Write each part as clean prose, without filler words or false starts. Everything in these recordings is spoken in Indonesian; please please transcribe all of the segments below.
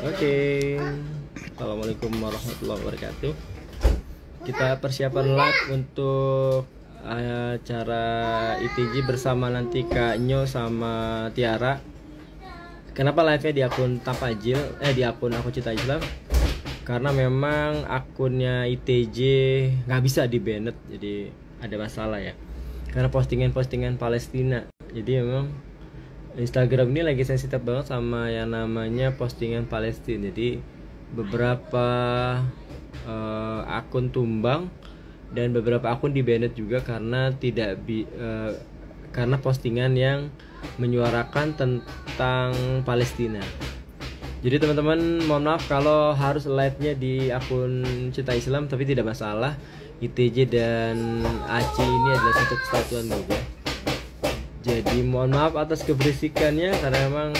Oke, Assalamualaikum warahmatullahi wabarakatuh. Kita persiapan live untuk acara ITJ bersama nanti Kak Nyo sama Tiara. Kenapa live-nya di akun Tafajil, di akun Aku Cinta Islam? Karena memang akunnya ITJ nggak bisa di-banned, jadi ada masalah ya. Karena postingan-postingan Palestina, jadi memang Instagram ini lagi sensitif banget sama yang namanya postingan Palestina. Jadi beberapa akun tumbang dan beberapa akun di-banned juga karena karena postingan yang menyuarakan tentang Palestina. Jadi teman-teman mohon maaf kalau harus live-nya di akun Cinta Islam, tapi tidak masalah. ITJ dan ACI ini adalah satu kesatuan juga. Jadi mohon maaf atas keberisikannya karena memang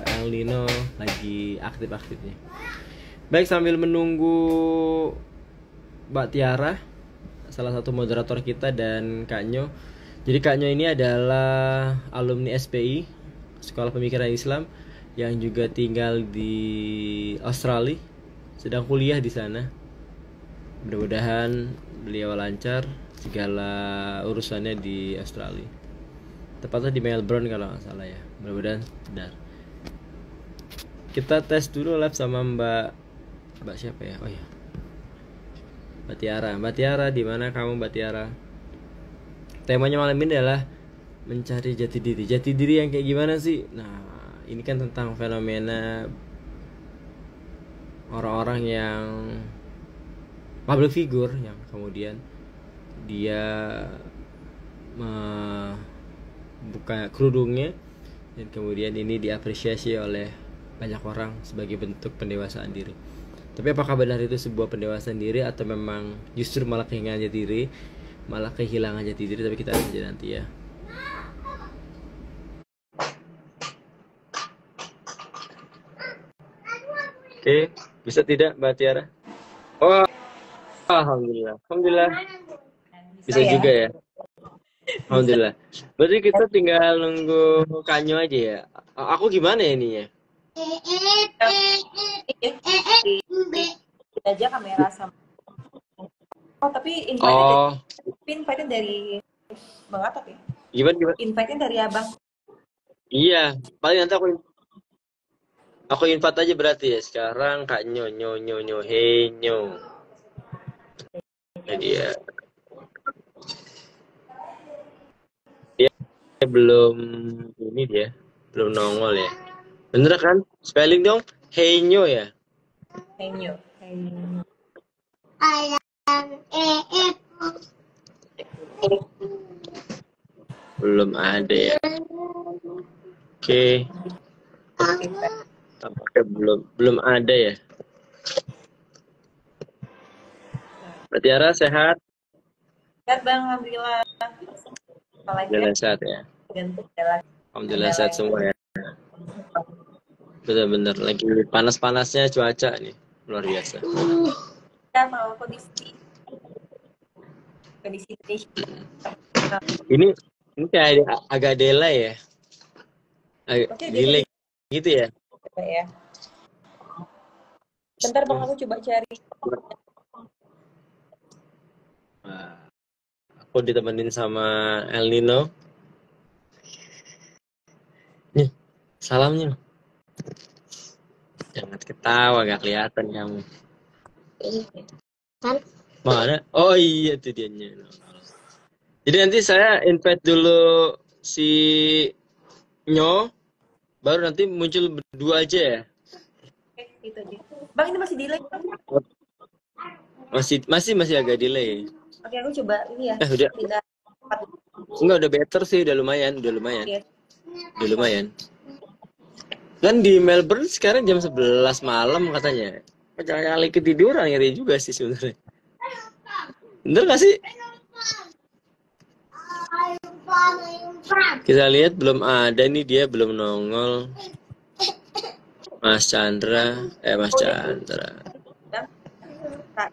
El Nino lagi aktif-aktifnya. Baik, sambil menunggu Mbak Tiara, salah satu moderator kita, dan Kak Nyo. Jadi Kak Nyo ini adalah alumni SPI, Sekolah Pemikiran Islam, yang juga tinggal di Australia, sedang kuliah di sana. Mudah-mudahan beliau lancar segala urusannya di Australia. Tepatnya di Melbourne kalau nggak salah ya. Mudah-mudahan benar. Kita tes dulu live sama Mbak siapa ya? Oh ya, Mbak Tiara. Mbak Tiara, di mana kamu Mbak Tiara? Temanya malam ini adalah mencari jati diri. Jati diri yang kayak gimana sih? Nah, ini kan tentang fenomena orang-orang yang public figure yang kemudian dia buka kerudungnya dan kemudian ini diapresiasi oleh banyak orang sebagai bentuk pendewasaan diri. Tapi apakah benar itu sebuah pendewasaan diri atau memang justru malah kehilangan jati diri, tapi kita lihat aja nanti ya. Oke, bisa tidak Mbak Tiara? Oh, alhamdulillah. Bisa juga ya. Alhamdulillah. Berarti kita tinggal nunggu Kanyo aja ya. Aku gimana ya ininya? Kita aja kamera sama. Oh, tapi invite-nya dari Bang Atap ya? Gimana? Invite-nya dari Abang. Iya, paling nanti aku invite aja berarti ya. Sekarang Kak Nyo, hey Nyo. Jadi ya. Belum nongol ya. Bener kan? Spelling dong, Henyo ya. Henyo. Belum ada ya. Oke. Tampaknya belum ada ya. Mbak Tiara sehat? Sehat Bang, alhamdulillah. Alhamdulillah sehat ya. Alhamdulillah sehat semua ya. Benar-benar lagi panas-panasnya cuaca nih, luar biasa. Kita mau kondisi Ini kayak agak delay ya. Delay gitu ya. Bentar Bang, aku coba cari. Aku ditemenin sama El Nino. Nih, salamnya. Jangan ketawa, gak kelihatan kamu. Mana? Oh iya, itu dianya. Jadi nanti saya invite dulu si Nyo, baru nanti muncul berdua aja ya. Itu aja. Bang, ini masih delay? Masih agak delay. Oke, aku coba ini ya. Udah. Enggak, udah better sih, udah lumayan. Yes. Udah lumayan. Kan di Melbourne sekarang jam 11 malam katanya. Kali ketiduran, ngeri juga sih sebenarnya. Bener gak sih? Kita lihat belum ada nih, dia belum nongol. Mas Chandra.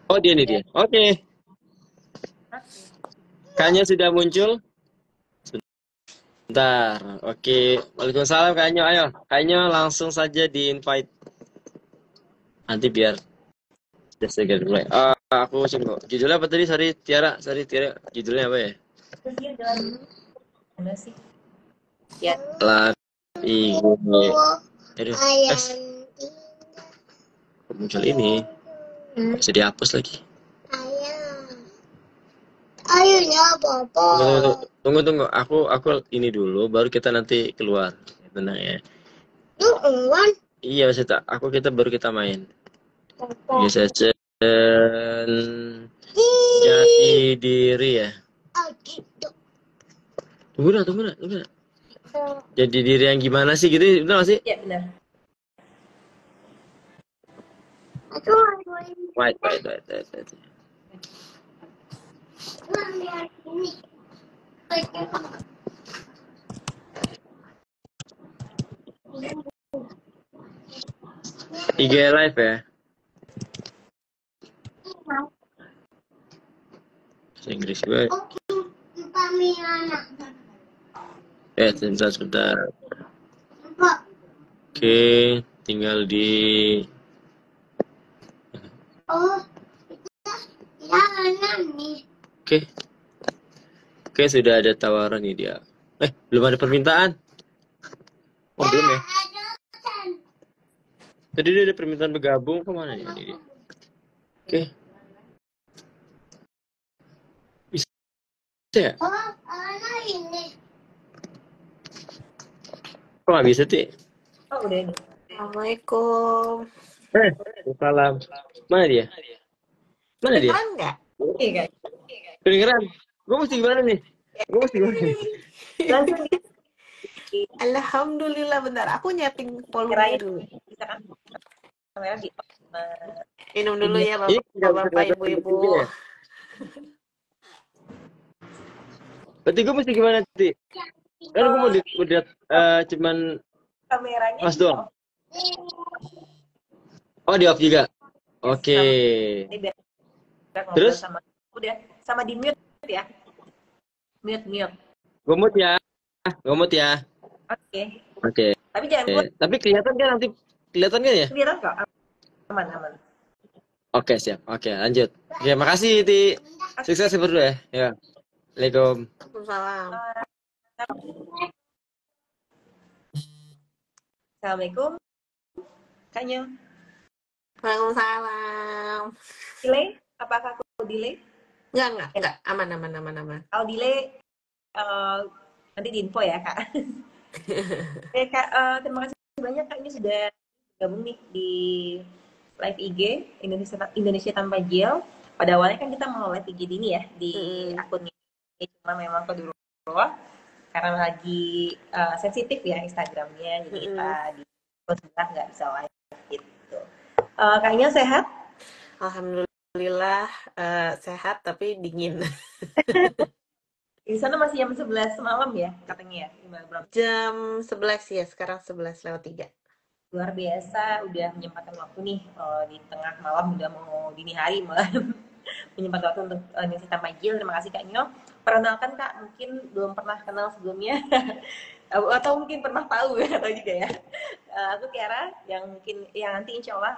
Oh, dia nih dia. Oke. Kayaknya sudah muncul. Bentar. Oke. Waalaikumsalam Kak Nyo. Ayo, Kak Nyo langsung saja di invite. nanti biar segera mulai. Aku coba. Judulnya apa tadi? Sorry Tiara. Judulnya apa ya? Terus dia jalan mana sih? Ya. Lagi. Aduh, muncul ini. Bisa dihapus lagi. Ayonya Papa. Tunggu. Aku ini dulu, baru kita nanti keluar. Tenang ya. Iya, kita baru kita main. Biasa jati diri ya. Tunggu dah. Jadi diri yang gimana sih gitu, benar gak sih? Ya benar. Wait. IG live ya. Inggris gue. Sebentar. Oke, tinggal di. Oke, sudah ada tawaran nih dia. Belum ada permintaan. Oh, belum ya? Tadi dia ada permintaan bergabung, kemana nih dia? Oke. Bisa ya? Kok nggak bisa, Ti? Oh, udah ini. Assalamualaikum. Salam. Mana dia? Kedengeran nggak? Iya guys. Kedengeran? Gue mesti gimana nih? Langsung Alhamdulillah, bentar. Aku nyeting volume dulu. bisa kan? Kamera di Minum dulu ya, Bapak, Ibu-ibu. Berarti gue mesti gimana, Ti? Kan gue mau lihat cuman kameranya Mas doang. Oh, di off juga. Oke. Terus? Sama di mute ya. Mute. Gue mute ya. Oke. Tapi jangan buat. Tapi kelihatan kan nanti? Kelihatan kan ya? Kelihatan kok. Aman. Oke, siap. Oke, lanjut. Oke, makasih, Ti. Sukses berdua ya. Ya. Assalamualaikum. Waalaikumsalam. Assalamualaikum. Kanya. Waalaikumsalam. Delay? Apakah aku delay? Enggak. Aman. Kalau delay, nanti di info ya, Kak. Kak, terima kasih banyak, Kak. Ini sudah gabung nih di live IG Indonesia Tanpa Gel. Pada awalnya kan kita mau live IG ini ya di akunnya, cuma memang ke dulu karena lagi sensitif ya Instagramnya, jadi kita di nggak bisa live gitu. Kayaknya sehat? Alhamdulillah sehat tapi dingin. Di sana masih jam 11 malam ya katanya ya? Jam 11 ya, sekarang 11:03. Luar biasa, udah menyempatkan waktu nih di tengah malam, udah mau dini hari malah menyempatkan waktu untuk Indonesia Tanpa Gel. Terima kasih Kak Nyo. Perkenalkan Kak, mungkin belum pernah kenal sebelumnya atau mungkin pernah tahu ya, atau juga ya. Aku Tiara, yang nanti insya Allah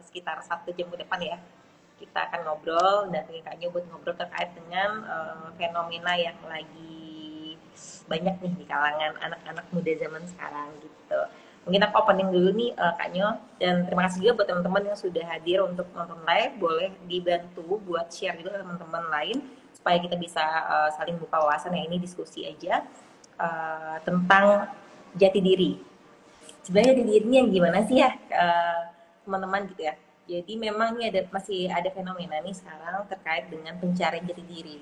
sekitar 1 jam ke depan ya, kita akan ngobrol dan Kak Nyo buat ngobrol terkait dengan fenomena yang lagi banyak nih di kalangan anak-anak muda zaman sekarang gitu. Mungkin aku opening dulu nih Kak Nyo, dan terima kasih juga buat teman-teman yang sudah hadir untuk nonton live. Boleh dibantu buat share juga ke teman-teman lain supaya kita bisa saling buka wawasan ya. Ini diskusi aja tentang jati diri. Sebenarnya jati diri ini yang gimana sih ya teman-teman gitu ya. Jadi memang ini masih ada fenomena nih sekarang terkait dengan pencarian jati diri,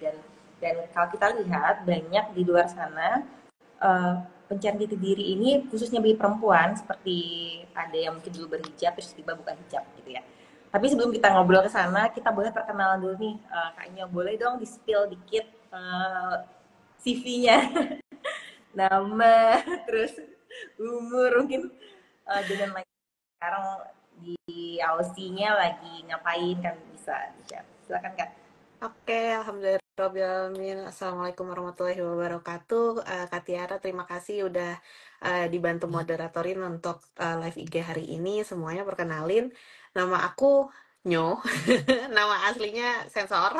dan kalau kita lihat banyak di luar sana pencarian jati diri ini khususnya bagi perempuan, seperti ada yang mungkin dulu berhijab terus tiba buka hijab gitu ya. Tapi sebelum kita ngobrol ke sana, kita boleh perkenalan dulu nih. Kayaknya boleh dong di-spill dikit CV-nya. Nama, terus umur mungkin, dengan lagi sekarang di Aussie-nya lagi ngapain kan, bisa. Silakan Kak. Oke, alhamdulillah Rabbil alamin. Assalamualaikum warahmatullahi wabarakatuh. Kak Tiara, terima kasih udah dibantu moderatorin untuk live IG hari ini. Semuanya perkenalin, nama aku Nyo, nama aslinya sensor.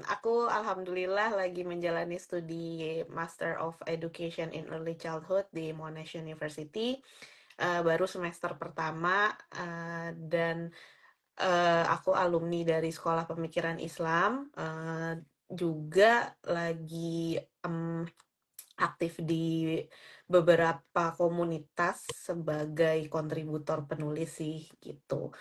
Aku alhamdulillah lagi menjalani studi Master of Education in Early Childhood di Monash University. Baru semester pertama, dan aku alumni dari Sekolah Pemikiran Islam, juga lagi aktif di beberapa komunitas sebagai kontributor penulis sih gitu.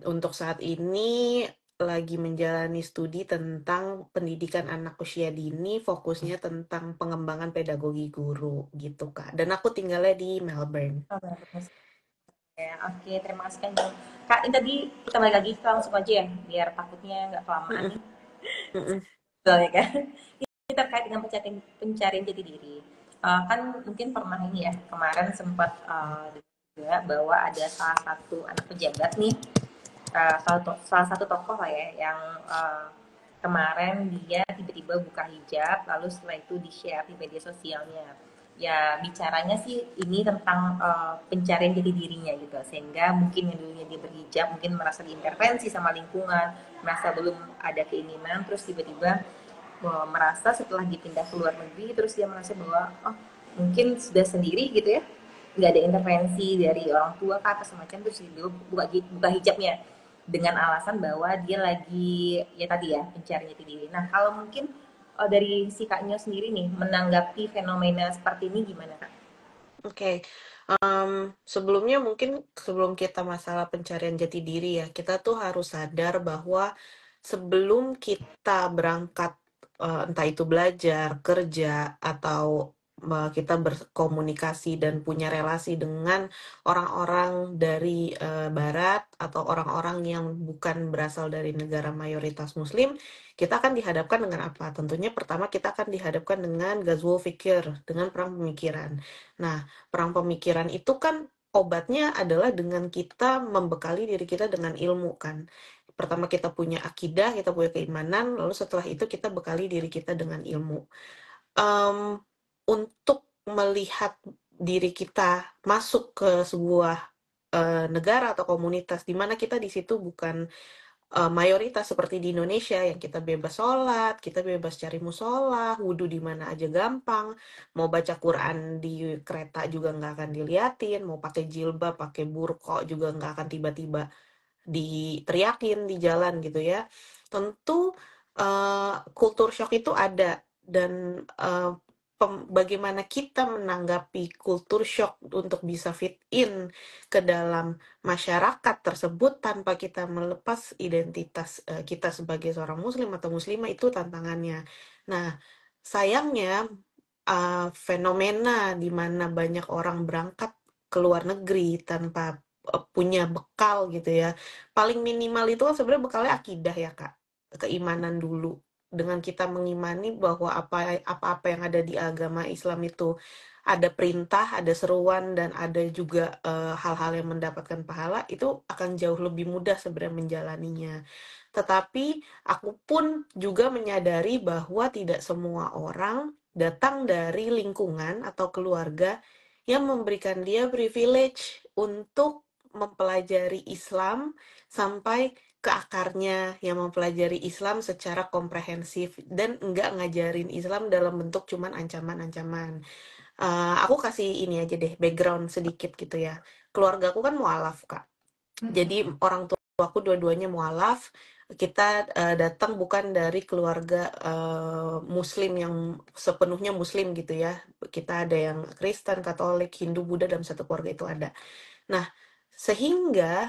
Untuk saat ini lagi menjalani studi tentang pendidikan anak usia dini, fokusnya tentang pengembangan pedagogi guru gitu Kak. Dan aku tinggalnya di Melbourne. Oh, bagus. Ya, oke, terima kasih kan. Kak, ini tadi kita balik lagi kita langsung aja ya, biar takutnya nggak kelamaan Mm-mm, nih. mm-mm, Betul ya kan? Ini terkait dengan pencarian jati diri. Kan mungkin pernah ini ya, kemarin sempat juga bahwa ada salah satu anak pejabat nih, salah satu tokoh lah ya, yang kemarin dia tiba-tiba buka hijab, lalu setelah itu di-share di media sosialnya. Ya bicaranya sih ini tentang pencarian jati dirinya gitu, sehingga mungkin yang dulunya dia berhijab mungkin merasa diintervensi sama lingkungan, merasa belum ada keinginan, terus tiba-tiba merasa setelah dipindah ke luar negeri, terus dia merasa bahwa oh mungkin sudah sendiri gitu ya, nggak ada intervensi dari orang tua kah atau semacam, terus dia buka hijabnya dengan alasan bahwa dia lagi ya tadi ya pencari jati diri. Nah kalau mungkin dari si Kaknya sendiri nih menanggapi fenomena seperti ini gimana Kak? Oke, sebelumnya mungkin sebelum kita masalah pencarian jati diri ya, kita tuh harus sadar bahwa sebelum kita berangkat, entah itu belajar, kerja, atau kita berkomunikasi dan punya relasi dengan orang-orang dari Barat atau orang-orang yang bukan berasal dari negara mayoritas Muslim, kita akan dihadapkan dengan apa? Tentunya pertama kita akan dihadapkan dengan ghazwul fikir, dengan perang pemikiran. Nah, perang pemikiran itu kan obatnya adalah dengan kita membekali diri kita dengan ilmu kan. Pertama kita punya akidah, kita punya keimanan, lalu setelah itu kita bekali diri kita dengan ilmu. Em, untuk melihat diri kita masuk ke sebuah negara atau komunitas di mana kita di situ bukan mayoritas seperti di Indonesia yang kita bebas sholat, kita bebas cari musola, wudhu di mana aja gampang, mau baca Quran di kereta juga nggak akan diliatin, mau pakai jilbab, pakai burqa juga nggak akan tiba-tiba diteriakin di jalan gitu ya. Tentu kultur shock itu ada dan bagaimana kita menanggapi kultur shock untuk bisa fit in ke dalam masyarakat tersebut tanpa kita melepas identitas kita sebagai seorang muslim atau muslimah itu tantangannya. Nah, sayangnya fenomena di mana banyak orang berangkat ke luar negeri tanpa punya bekal gitu ya. Paling minimal itu kan sebenarnya bekalnya akidah ya, Kak. Keimanan dulu. Dengan kita mengimani bahwa apa-apa yang ada di agama Islam itu ada perintah, ada seruan, dan ada juga hal-hal yang mendapatkan pahala, itu akan jauh lebih mudah sebenarnya menjalaninya. Tetapi aku pun juga menyadari bahwa tidak semua orang datang dari lingkungan atau keluarga yang memberikan dia privilege untuk mempelajari Islam sampai ke akarnya, yang mempelajari Islam secara komprehensif dan enggak ngajarin Islam dalam bentuk cuman ancaman-ancaman. Aku kasih ini aja deh, background sedikit gitu ya. Keluarga aku kan mualaf, Kak. Jadi orang tua aku dua-duanya mualaf. Kita datang bukan dari keluarga Muslim yang sepenuhnya Muslim gitu ya. Kita ada yang Kristen, Katolik, Hindu, Buddha dalam satu keluarga itu ada. Nah, sehingga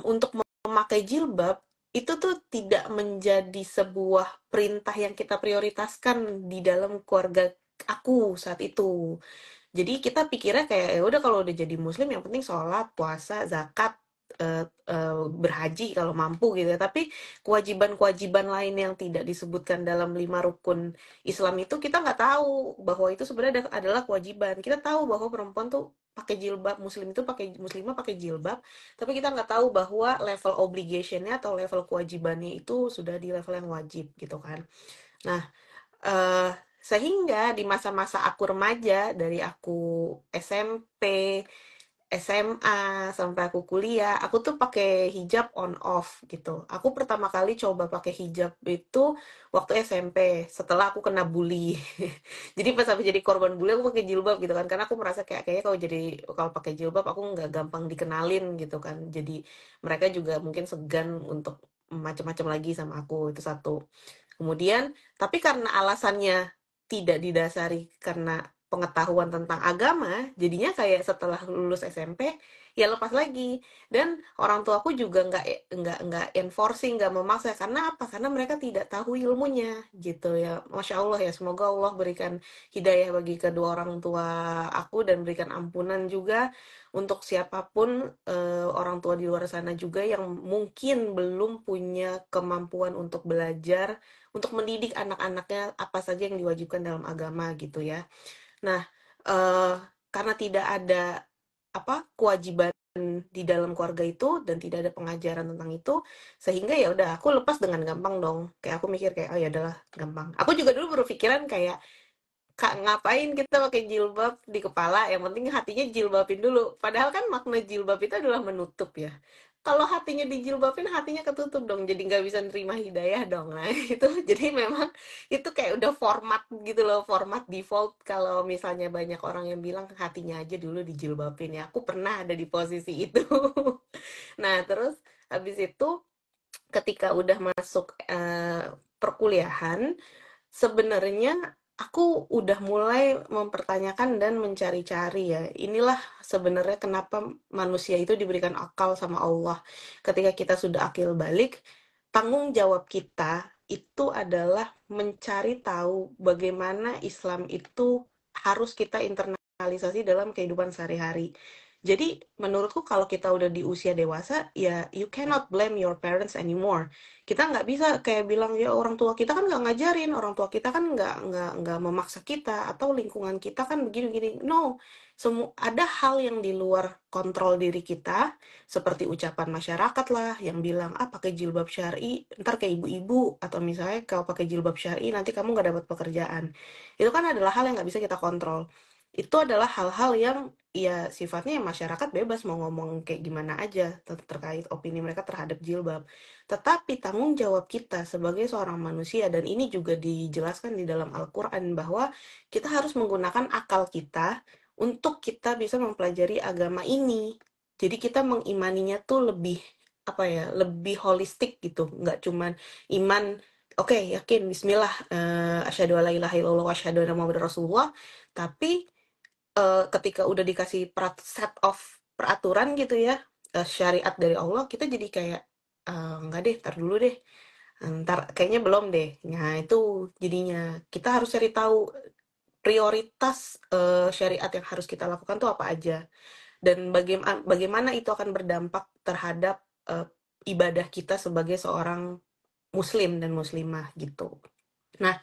untuk memakai jilbab itu tuh tidak menjadi sebuah perintah yang kita prioritaskan di dalam keluarga aku saat itu. Jadi kita pikirnya kayak ya udah kalau udah jadi muslim yang penting sholat, puasa, zakat, berhaji kalau mampu gitu ya. Tapi kewajiban-kewajiban lain yang tidak disebutkan dalam 5 rukun Islam itu kita nggak tahu bahwa itu sebenarnya adalah kewajiban. Kita tahu bahwa perempuan tuh pakai jilbab, muslimah pakai jilbab, tapi kita nggak tahu bahwa level obligation-nya atau level kewajibannya itu sudah di level yang wajib gitu kan. Nah, sehingga di masa-masa aku remaja, dari aku SMP, SMA, sampai aku kuliah, aku tuh pakai hijab on off gitu. Aku pertama kali coba pakai hijab itu waktu SMP, setelah aku kena bully. Jadi pas aku jadi korban bully, aku pakai jilbab gitu kan, karena aku merasa kayaknya kalau pakai jilbab aku nggak gampang dikenalin gitu kan. Jadi mereka juga mungkin segan untuk macam-macam lagi sama aku, itu satu. Kemudian, tapi karena alasannya tidak didasari karena pengetahuan tentang agama, jadinya kayak setelah lulus SMP, ya lepas lagi. Dan orang tuaku juga nggak enforcing, nggak memaksa. Karena apa? Karena mereka tidak tahu ilmunya, gitu ya. Masya Allah ya, semoga Allah berikan hidayah bagi kedua orang tua aku dan berikan ampunan juga untuk siapapun orang tua di luar sana juga yang mungkin belum punya kemampuan untuk belajar, untuk mendidik anak-anaknya apa saja yang diwajibkan dalam agama gitu ya. Nah, eee, karena tidak ada kewajiban di dalam keluarga itu dan tidak ada pengajaran tentang itu, sehingga ya udah aku lepas dengan gampang dong. Kayak aku mikir kayak, "Oh ya udahlah gampang." Aku juga dulu berpikiran kayak, Kak, ngapain kita pakai jilbab di kepala, yang penting hatinya jilbabin dulu. Padahal kan makna jilbab itu adalah menutup ya. Kalau hatinya dijilbabin, hatinya ketutup dong, jadi nggak bisa nerima hidayah dong. Nah, itu jadi memang itu kayak udah format gitu loh, format default kalau misalnya banyak orang yang bilang hatinya aja dulu dijilbabin ya. Aku pernah ada di posisi itu. Nah, terus habis itu ketika udah masuk perkuliahan, sebenarnya aku udah mulai mempertanyakan dan mencari-cari ya. Inilah sebenarnya kenapa manusia itu diberikan akal sama Allah. Ketika kita sudah akil balik, tanggung jawab kita itu adalah mencari tahu bagaimana Islam itu harus kita internalisasi dalam kehidupan sehari-hari. Jadi menurutku kalau kita udah di usia dewasa, ya you cannot blame your parents anymore. Kita nggak bisa kayak bilang ya orang tua kita kan nggak ngajarin, orang tua kita kan nggak memaksa kita, atau lingkungan kita kan begini-begini. No, semua ada hal yang di luar kontrol diri kita, seperti ucapan masyarakat lah yang bilang pakai jilbab syar'i, ntar kayak ibu-ibu, atau misalnya kalau pakai jilbab syar'i nanti kamu nggak dapat pekerjaan. Itu kan adalah hal yang nggak bisa kita kontrol. Itu adalah hal-hal yang ya sifatnya masyarakat bebas mau ngomong kayak gimana aja terkait opini mereka terhadap jilbab. Tetapi tanggung jawab kita sebagai seorang manusia, dan ini juga dijelaskan di dalam Al-Quran, bahwa kita harus menggunakan akal kita untuk kita bisa mempelajari agama ini. Jadi kita mengimaninya tuh lebih, lebih holistik gitu. Nggak cuman iman, oke, yakin, bismillah, asyhadu alla ilaha illallah wa asyhadu anna muhammadar rasulullah, tapi ketika udah dikasih set of peraturan gitu ya, syariat dari Allah, kita jadi kayak, enggak deh, entar dulu deh, entar kayaknya belum deh. Nah, itu jadinya kita harus cari tahu prioritas syariat yang harus kita lakukan tuh apa aja, dan bagaimana itu akan berdampak terhadap ibadah kita sebagai seorang muslim dan muslimah gitu. Nah,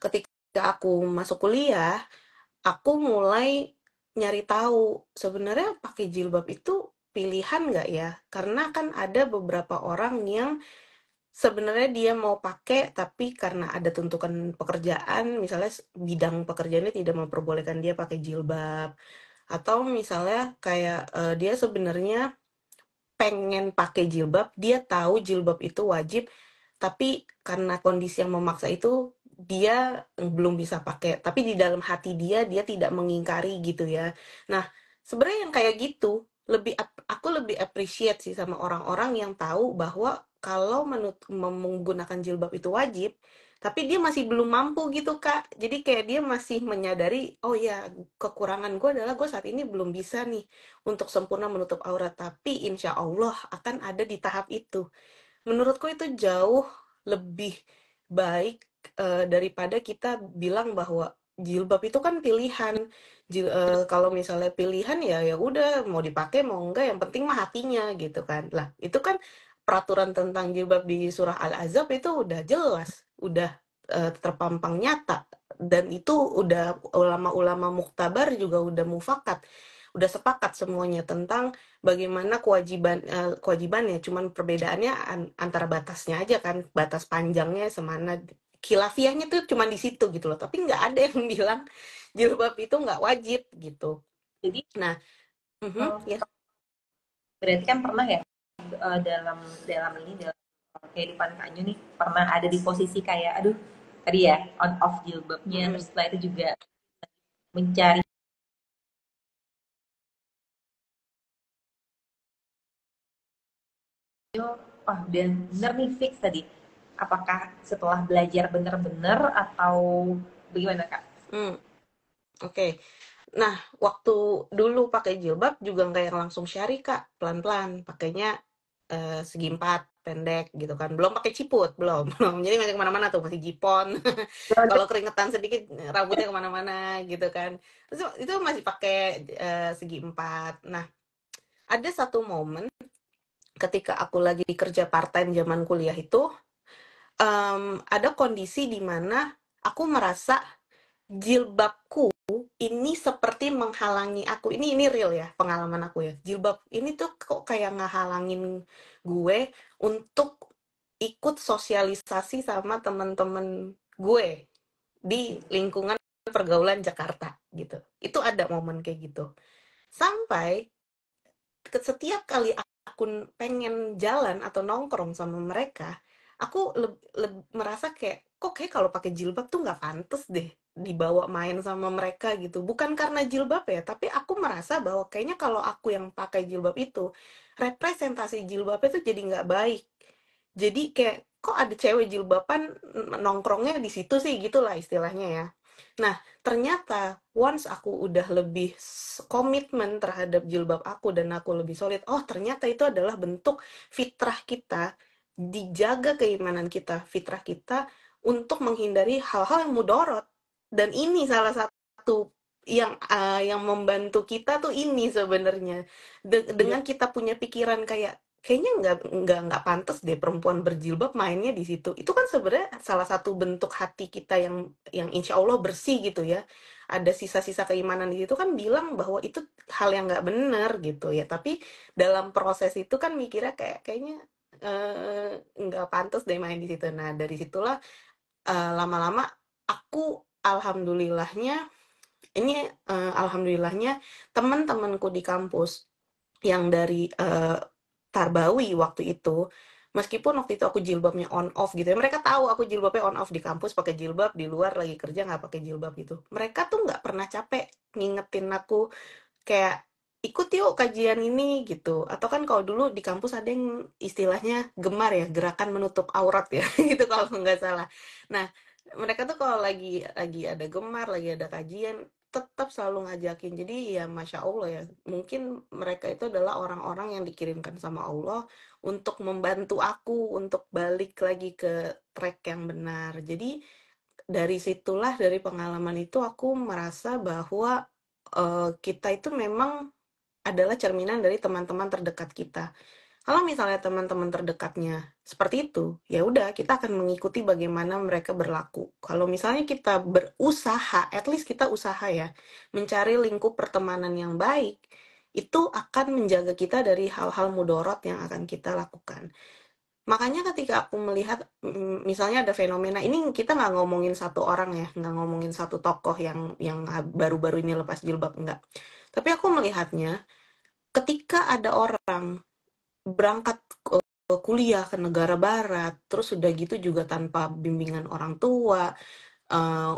ketika aku masuk kuliah, aku mulai nyari tahu sebenarnya pakai jilbab itu pilihan nggak ya? Karena kan ada beberapa orang yang sebenarnya dia mau pakai, tapi karena ada tuntutan pekerjaan, misalnya bidang pekerjaannya tidak memperbolehkan dia pakai jilbab, atau misalnya kayak dia sebenarnya pengen pakai jilbab, dia tahu jilbab itu wajib, tapi karena kondisi yang memaksa itu dia belum bisa pakai. Tapi di dalam hati dia tidak mengingkari gitu ya. Nah, sebenarnya yang kayak gitu aku lebih appreciate sih sama orang-orang yang tahu bahwa kalau menggunakan jilbab itu wajib, tapi dia masih belum mampu gitu Kak. Jadi kayak dia masih menyadari, oh ya kekurangan gue adalah gue saat ini belum bisa nih untuk sempurna menutup aurat, tapi insya Allah akan ada di tahap itu. Menurutku itu jauh lebih baik daripada kita bilang bahwa jilbab itu kan pilihan. Kalau misalnya pilihan ya udah mau dipakai mau enggak, yang penting mah hatinya gitu kan. Lah, itu kan peraturan tentang jilbab di surah Al-Ahzab itu udah jelas, udah terpampang nyata, dan itu udah ulama-ulama muktabar juga udah mufakat, udah sepakat semuanya tentang bagaimana kewajibannya, cuman perbedaannya antara batasnya aja kan, batas panjangnya semana, khilafiyahnya tuh cuman di situ gitu loh, tapi nggak ada yang bilang jilbab itu nggak wajib gitu. Jadi Nah, ya. berarti kan pernah ya dalam dalam ini dalam kehidupan Kak Anyu nih pernah ada di posisi kayak aduh tadi ya on off jilbabnya, terus setelah itu juga mencari wah udah bener nih fix tadi. Apakah setelah belajar bener-bener atau bagaimana Kak? Oke. Nah, waktu dulu pakai jilbab juga nggak yang langsung syari, Kak. Pelan-pelan, pakainya segi 4, pendek gitu kan. Belum pakai ciput, belum. Belum. Jadi masih kemana-mana tuh, masih jipon. Kalau keringetan sedikit, rambutnya kemana-mana gitu kan. Terus itu masih pakai segi 4. Nah, ada satu momen ketika aku lagi kerja part-time zaman kuliah itu, ada kondisi di mana aku merasa jilbabku ini seperti menghalangi aku. Ini real ya, pengalaman aku ya. Jilbab ini tuh kok kayak ngehalangin gue untuk ikut sosialisasi sama teman-teman gue di lingkungan pergaulan Jakarta gitu. Itu ada momen kayak gitu. Sampai setiap kali aku pengen jalan atau nongkrong sama mereka, aku merasa kayak kok kayak kalau pakai jilbab tuh nggak pantas deh dibawa main sama mereka gitu. Bukan karena jilbab ya, tapi aku merasa bahwa kayaknya kalau aku yang pakai jilbab itu, representasi jilbab itu jadi nggak baik. Jadi kayak kok ada cewek jilbaban nongkrongnya di situ sih, gitulah istilahnya ya. Nah, ternyata once aku udah lebih komitmen terhadap jilbab aku dan aku lebih solid, oh ternyata itu adalah bentuk fitrah kita, dijaga keimanan kita, fitrah kita untuk menghindari hal-hal yang mudorot. Dan ini salah satu yang membantu kita tuh ini sebenarnya. Dengan kita punya pikiran kayak kayaknya nggak pantas deh perempuan berjilbab mainnya di situ. Itu kan sebenarnya salah satu bentuk hati kita yang insya Allah bersih gitu ya. Ada sisa-sisa keimanan di situ kan bilang bahwa itu hal yang nggak benar gitu ya. Tapi dalam proses itu kan mikirnya kayaknya nggak pantas deh main di situ. Nah dari situlah lama-lama aku alhamdulillahnya teman-temanku di kampus yang dari Tarbawi waktu itu, meskipun waktu itu aku jilbabnya on off gitu ya, mereka tahu aku jilbabnya on off, di kampus pakai jilbab, di luar lagi kerja nggak pakai jilbab gitu. Mereka tuh nggak pernah capek ngingetin aku kayak ikut yuk kajian ini gitu. Atau kan kalau dulu di kampus ada yang istilahnya gemar ya, gerakan menutup aurat ya gitu kalau nggak salah. Nah, mereka tuh kalau lagi ada gemar, lagi ada kajian, tetap selalu ngajakin. Jadi ya Masya Allah ya, mungkin mereka itu adalah orang-orang yang dikirimkan sama Allah untuk membantu aku untuk balik lagi ke track yang benar. Jadi dari situlah, dari pengalaman itu aku merasa bahwa kita itu memang adalah cerminan dari teman-teman terdekat kita. Kalau misalnya teman-teman terdekatnya seperti itu, ya udah kita akan mengikuti bagaimana mereka berlaku. Kalau misalnya kita berusaha, at least kita usaha ya, mencari lingkup pertemanan yang baik, itu akan menjaga kita dari hal-hal mudorot yang akan kita lakukan. Makanya ketika aku melihat, misalnya ada fenomena, ini kita nggak ngomongin satu orang ya, nggak ngomongin satu tokoh yang baru-baru ini lepas jilbab, enggak. Tapi aku melihatnya, ketika ada orang berangkat kuliah ke negara barat, terus udah gitu juga tanpa bimbingan orang tua,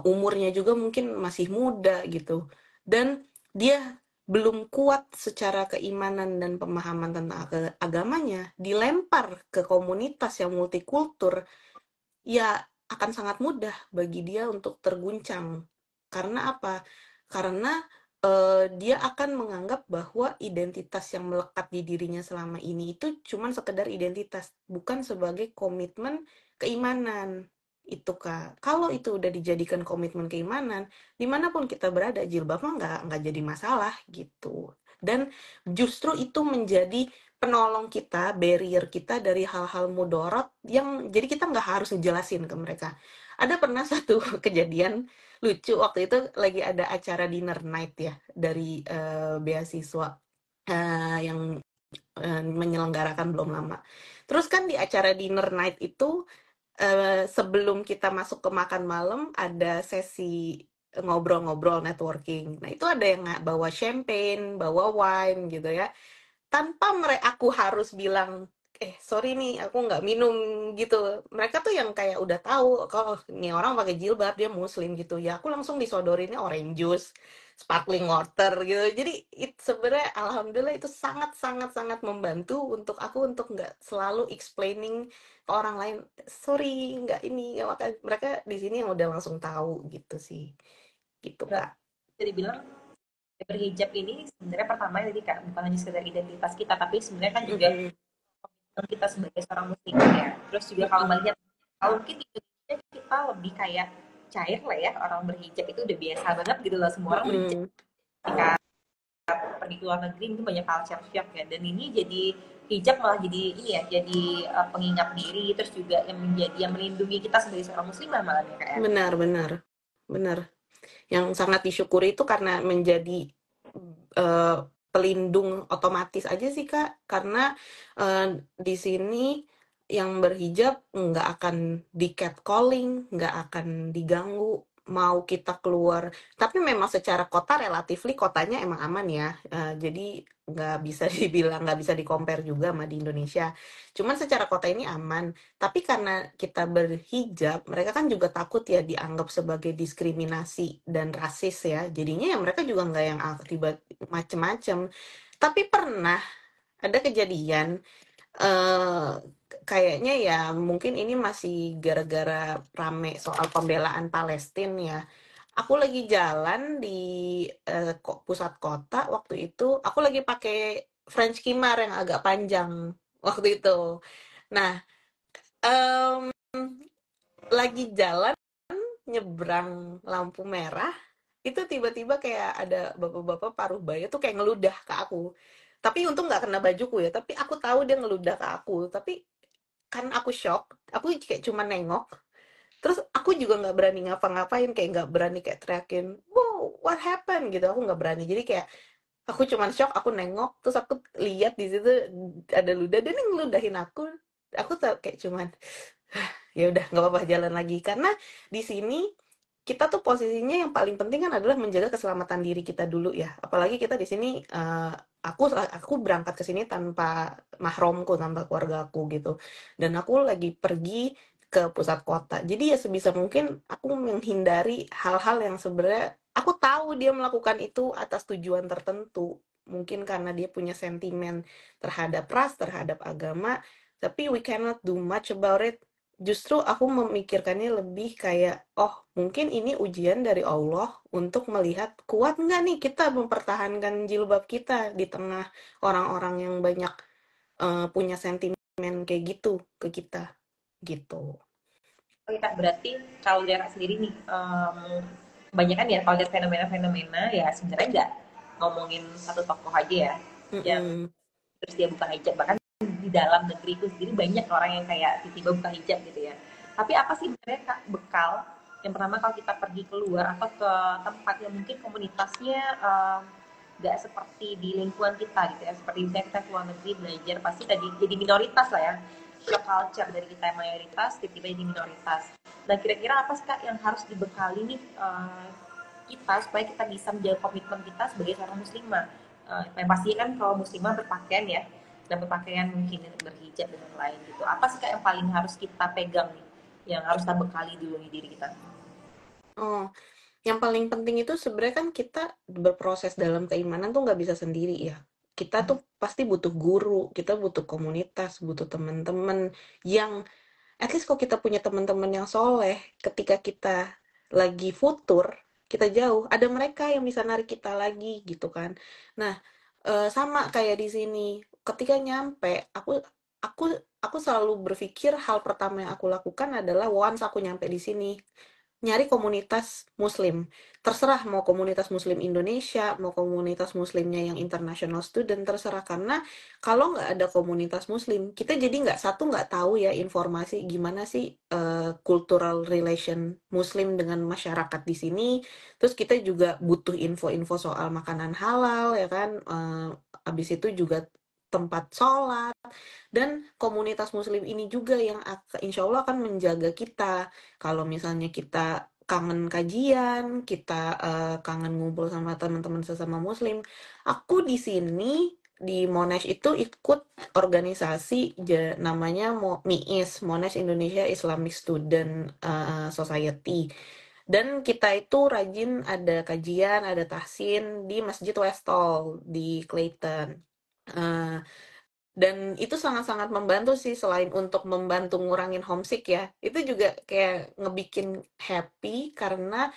umurnya juga mungkin masih muda gitu, dan dia belum kuat secara keimanan dan pemahaman tentang agamanya, dilempar ke komunitas yang multikultur, ya akan sangat mudah bagi dia untuk terguncang. Karena apa? Karena dia akan menganggap bahwa identitas yang melekat di dirinya selama ini itu cuman sekedar identitas, bukan sebagai komitmen keimanan. itu Kak. Kalau itu udah dijadikan komitmen keimanan, dimanapun kita berada, jilbab mah nggak jadi masalah gitu. Dan justru itu menjadi penolong kita, barrier kita dari hal-hal mudorot yang jadi kita nggak harus ngejelasin ke mereka. Ada pernah satu kejadian lucu waktu itu lagi ada acara dinner night ya dari beasiswa yang menyelenggarakan belum lama. Terus kan di acara dinner night itu sebelum kita masuk ke makan malam ada sesi ngobrol-ngobrol networking. Nah, itu ada yang bawa champagne, bawa wine gitu ya. Tanpa aku harus bilang, sorry nih, aku nggak minum gitu. Mereka tuh yang kayak udah tahu kalau ini orang pakai jilbab dia muslim gitu. Ya aku langsung disodorinnya orange juice, sparkling water gitu. Jadi sebenarnya alhamdulillah itu sangat sangat sangat membantu untuk aku untuk nggak selalu explaining ke orang lain. Sorry, nggak ini, nggak makan. Mereka di sini yang udah langsung tahu gitu sih, gitu Berarti Kak. bisa dibilang berhijab ini sebenarnya pertama jadi Kak, bukan hanya sekedar identitas kita, tapi sebenarnya kan juga Mm-mm. kita sebagai seorang muslim ya. Terus juga kalau Mm-mm. melihat, kalau mungkin di Indonesia kita lebih kayak cair lah ya, orang berhijab itu udah biasa banget gitu loh, semua orang berhijab. Mm-mm. Ketika pergi ke luar negeri itu banyak culture shock ya, dan ini jadi hijab malah jadi ini ya, jadi pengingat diri, terus juga yang menjadi yang melindungi kita sebagai seorang muslimah malah ya Kak ya. Benar, benar, benar. Yang sangat disyukuri itu karena menjadi eh, pelindung otomatis aja sih Kak, karena di sini yang berhijab nggak akan di catcalling, nggak akan diganggu, mau kita keluar. Tapi memang secara kota relatifly kotanya emang aman ya. Jadi nggak bisa dibilang, nggak bisa di-compare juga sama di Indonesia. Cuman secara kota ini aman. Tapi karena kita berhijab, mereka kan juga takut ya dianggap sebagai diskriminasi dan rasis ya. Jadinya ya mereka juga nggak yang akibat macem-macem. Tapi pernah ada kejadian, eh kayaknya ya mungkin ini masih gara-gara rame soal pembelaan Palestina ya. Aku lagi jalan di pusat kota waktu itu, aku lagi pakai French kimar yang agak panjang waktu itu. Nah, em, lagi jalan nyebrang lampu merah, itu tiba-tiba kayak ada bapak-bapak paruh baya tuh kayak ngeludah ke aku. Tapi untung nggak kena bajuku ya, tapi aku tahu dia ngeludah ke aku. Tapi kan aku shock, aku kayak cuma nengok. Terus aku juga nggak berani ngapa-ngapain, kayak nggak berani kayak teriakin, wow, what happened gitu. Aku nggak berani. Jadi kayak aku cuma shock, aku nengok, terus aku lihat di situ ada ludah, dia nih ngeludahin aku. Aku tuh kayak cuman ya udah nggak apa-apa jalan lagi karena di sini kita tuh posisinya yang paling penting kan adalah menjaga keselamatan diri kita dulu ya, apalagi kita di sini aku berangkat ke sini tanpa mahramku, tanpa keluargaku gitu, dan aku lagi pergi ke pusat kota, jadi ya sebisa mungkin aku menghindari hal-hal yang sebenarnya aku tahu dia melakukan itu atas tujuan tertentu, mungkin karena dia punya sentimen terhadap ras, terhadap agama, tapi we cannot do much about it. Justru aku memikirkannya lebih kayak, oh mungkin ini ujian dari Allah untuk melihat kuat nggak nih kita mempertahankan jilbab kita di tengah orang-orang yang banyak punya sentimen kayak gitu ke kita, gitu. Oke Kak, berarti kalau dari Kak sendiri nih, kebanyakan ya kalau lihat fenomena-fenomena ya sebenarnya nggak ngomongin satu tokoh aja ya, yang Mm-mm. terus dia buka hijab, bahkan di dalam negeri itu sendiri banyak orang yang kayak tiba-tiba buka hijab gitu ya. Tapi apa sih sebenarnya Kak bekal yang pertama kalau kita pergi keluar atau ke tempat yang mungkin komunitasnya nggak seperti di lingkungan kita gitu ya, seperti misalnya kita keluar negeri belajar pasti tadi jadi minoritas lah ya, shock culture dari kita yang mayoritas tiba-tiba jadi minoritas. Nah kira-kira apa sih Kak yang harus dibekali nih kita supaya kita bisa menjaga komitmen kita sebagai seorang muslimah. Yang pasti kan kalau muslimah berpakaian ya, dan berpakaian mungkin berhijab dan lain gitu. Apa sih Kak yang paling harus kita pegang nih, yang harus kita bekali dulu di diri kita? Oh, yang paling penting itu sebenarnya kan kita berproses dalam keimanan tuh nggak bisa sendiri ya. Kita tuh pasti butuh guru, kita butuh komunitas, butuh teman-teman yang at least kalau kita punya teman-teman yang soleh, ketika kita lagi futur, kita jauh, ada mereka yang bisa narik kita lagi gitu kan. Nah, sama kayak di sini, ketika nyampe, aku aku selalu berpikir hal pertama yang aku lakukan adalah once aku nyampe di sini, nyari komunitas muslim. Terserah mau komunitas muslim Indonesia, mau komunitas muslimnya yang international student, terserah. Karena kalau nggak ada komunitas muslim, kita jadi nggak tahu ya informasi gimana sih cultural relation muslim dengan masyarakat di sini. Terus kita juga butuh info-info soal makanan halal ya kan. Habis itu juga tempat sholat, dan komunitas muslim ini juga yang insya Allah akan menjaga kita. Kalau misalnya kita kangen kajian, kita kangen ngumpul sama teman-teman sesama muslim. Aku di sini di Monash itu ikut organisasi namanya MIIS, Monash Indonesia Islamic Student Society. Dan kita itu rajin ada kajian, ada tahsin di Masjid Westall di Clayton. Eh, dan itu sangat-sangat membantu sih, selain untuk membantu ngurangin homesick ya, itu juga kayak ngebikin happy karena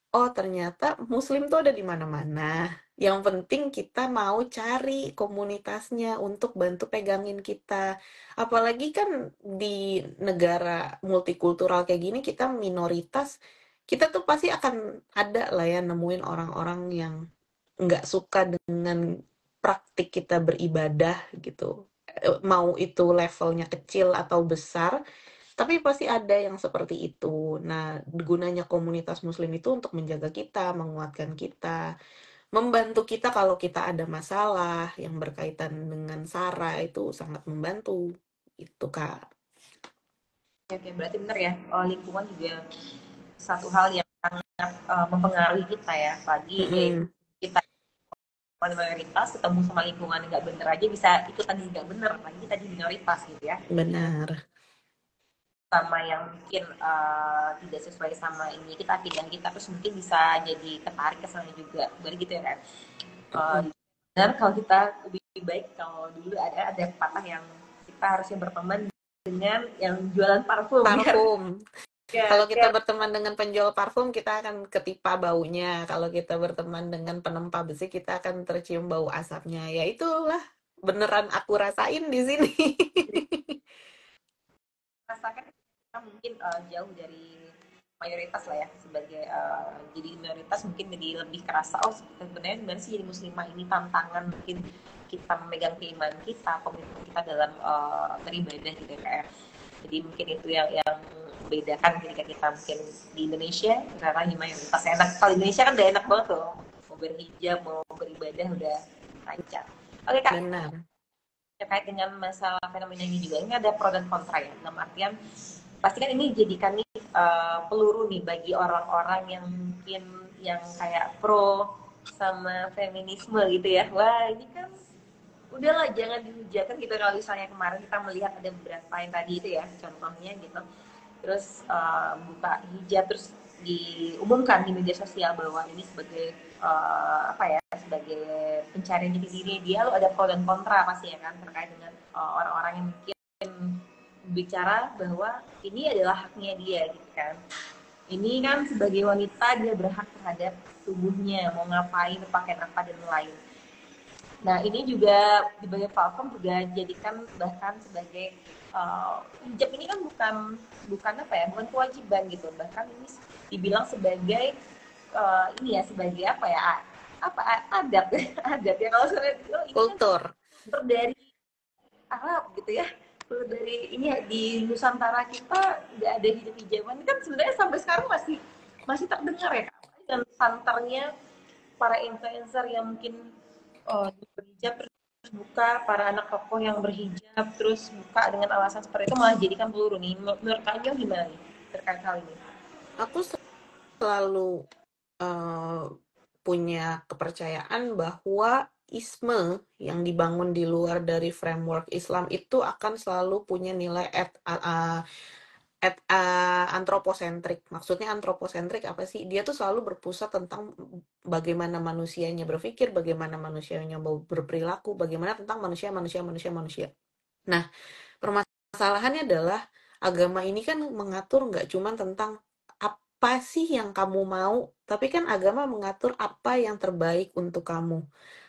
oh ternyata muslim tuh ada di mana-mana. Yang penting kita mau cari komunitasnya untuk bantu pegangin kita. Apalagi kan di negara multikultural kayak gini kita minoritas, kita tuh pasti akan ada lah ya nemuin orang-orang yang nggak suka dengan praktik kita beribadah gitu. Mau itu levelnya kecil atau besar, tapi pasti ada yang seperti itu. Nah, gunanya komunitas muslim itu untuk menjaga kita, menguatkan kita, membantu kita kalau kita ada masalah yang berkaitan dengan SARA, itu sangat membantu. Itu, Kak. Oke, berarti benar ya. Lingkungan juga satu hal yang sangat mempengaruhi kita ya. Apalagi kayak Mm-mm, kita mayoritas ketemu sama lingkungan nggak bener aja bisa ikutan nggak bener. Apalagi kita di minoritas gitu ya. benar. Sama yang mungkin tidak sesuai sama ini kita akidah kita, terus mungkin bisa jadi tertarik ke sana juga. Berarti gitu ya kan. Mm-mm. Benar kalau kita lebih baik kalau dulu ada pepatah yang kita harusnya berteman dengan yang jualan parfum biar Parfum. ya, Kalau kita berteman dengan penjual parfum, kita akan ketipa baunya. Kalau kita berteman dengan penempa besi, kita akan tercium bau asapnya. Ya itulah beneran aku rasain di sini. rasakan kita mungkin jauh dari mayoritas lah ya, sebagai jadi minoritas mungkin jadi lebih kerasa oh sebenarnya gimana sih jadi muslimah ini, tantangan mungkin kita memegang keimanan kita, komitmen kita dalam beribadah gitu ya kayak. Jadi mungkin itu yang membedakan ketika kita mungkin di Indonesia karena di mayoritas enak. Kalau di Indonesia kan udah enak banget tuh, mau berhijab mau beribadah udah lancar. Oke Kak, Benar. terkait dengan masalah fenomena ini juga, ini ada pro dan kontra ya. Dalam artian, pasti kan ini jadikan nih peluru nih bagi orang-orang yang mungkin yang kayak pro sama feminisme gitu ya. Wah ini kan udahlah jangan dihujatkan gitu. Kalau misalnya kemarin kita melihat ada beberapa yang tadi itu ya contohnya gitu. Terus buka hijab terus diumumkan di media sosial bahwa ini sebagai apa ya, sebagai pencarian jati diri dia, lo ada pro dan kontra pasti ya kan terkait dengan orang-orang yang mungkin bicara bahwa ini adalah haknya dia gitu kan. Ini kan sebagai wanita dia berhak terhadap tubuhnya, mau ngapain, berpakaian apa dan lain. Nah ini juga di banyak platform juga jadikan bahkan sebagai hijab ini kan bukan apa ya, bukan kewajiban gitu, bahkan ini dibilang sebagai ini ya, sebagai apa ya, apa adat adat ya kalau saya bilang ini kan Kultur. dari Arab gitu ya. Kalau dari ini ya, di Nusantara kita nggak ada hijab-hijaban kan sebenarnya sampai sekarang masih terdengar ya Kak. Dan santernya para influencer yang mungkin berhijab terus buka, para anak tokoh yang berhijab terus buka dengan alasan seperti itu malah jadikan peluru nih. Menurut Kak gimana nih terkait hal ini? Aku selalu punya kepercayaan bahwa isme yang dibangun di luar dari framework Islam itu akan selalu punya nilai antroposentrik. Maksudnya antroposentrik apa sih? Dia tuh selalu berpusat tentang bagaimana manusianya berpikir, bagaimana manusianya mau berperilaku, bagaimana tentang manusia. Nah, permasalahannya adalah agama ini kan mengatur nggak cuma tentang apa sih yang kamu mau, tapi kan agama mengatur apa yang terbaik untuk kamu.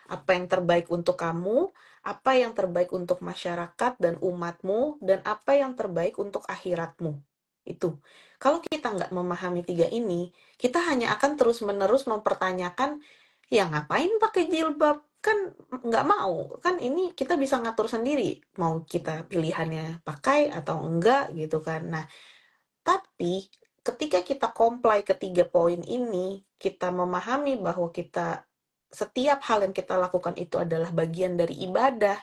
Apa yang terbaik untuk kamu apa yang terbaik untuk masyarakat dan umatmu, dan apa yang terbaik untuk akhiratmu. Itu. Kalau kita nggak memahami tiga ini, kita hanya akan terus-menerus mempertanyakan, ya ngapain pakai jilbab? Kan nggak mau. Kan ini kita bisa ngatur sendiri. Mau kita pilihannya pakai atau enggak gitu kan. Nah, tapi ketika kita comply ketiga poin ini, kita memahami bahwa setiap hal yang kita lakukan itu adalah bagian dari ibadah,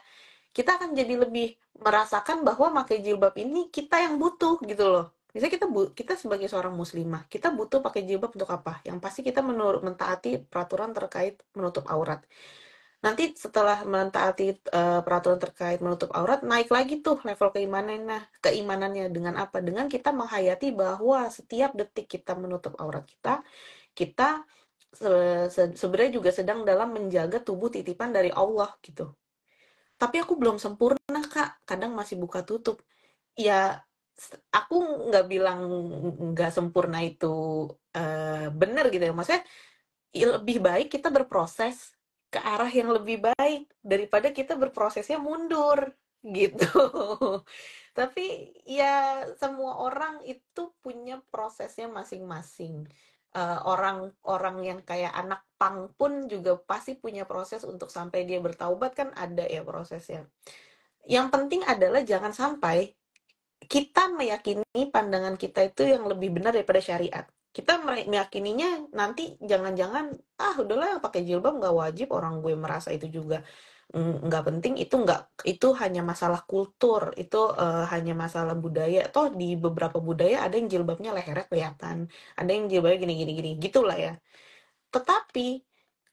kita akan jadi lebih merasakan bahwa pakai jilbab ini kita yang butuh gitu loh. Misalnya kita sebagai seorang muslimah, kita butuh pakai jilbab untuk apa? Yang pasti kita mentaati peraturan terkait menutup aurat. Nanti setelah mentaati peraturan terkait menutup aurat, naik lagi tuh level keimanannya dengan apa? Dengan kita menghayati bahwa setiap detik kita menutup aurat kita sebenarnya juga sedang dalam menjaga tubuh titipan dari Allah gitu. Tapi aku belum sempurna, Kak. Kadang masih buka tutup. Ya, aku nggak bilang nggak sempurna itu benar gitu ya. Maksudnya lebih baik kita berproses ke arah yang lebih baik daripada kita berprosesnya mundur gitu. Tapi ya semua orang itu punya prosesnya masing-masing. Orang-orang yang kayak anak pang pun juga pasti punya proses untuk sampai dia bertaubat, kan ada ya prosesnya. Yang penting adalah jangan sampai kita meyakini pandangan kita itu yang lebih benar daripada syariat. Kita meyakininya nanti jangan-jangan, udahlah pakai jilbab nggak wajib, orang gue merasa itu juga nggak penting, itu hanya masalah kultur, itu hanya masalah budaya. Toh di beberapa budaya ada yang jilbabnya lehernya kelihatan, ada yang jilbabnya gini-gini gitulah ya. Tetapi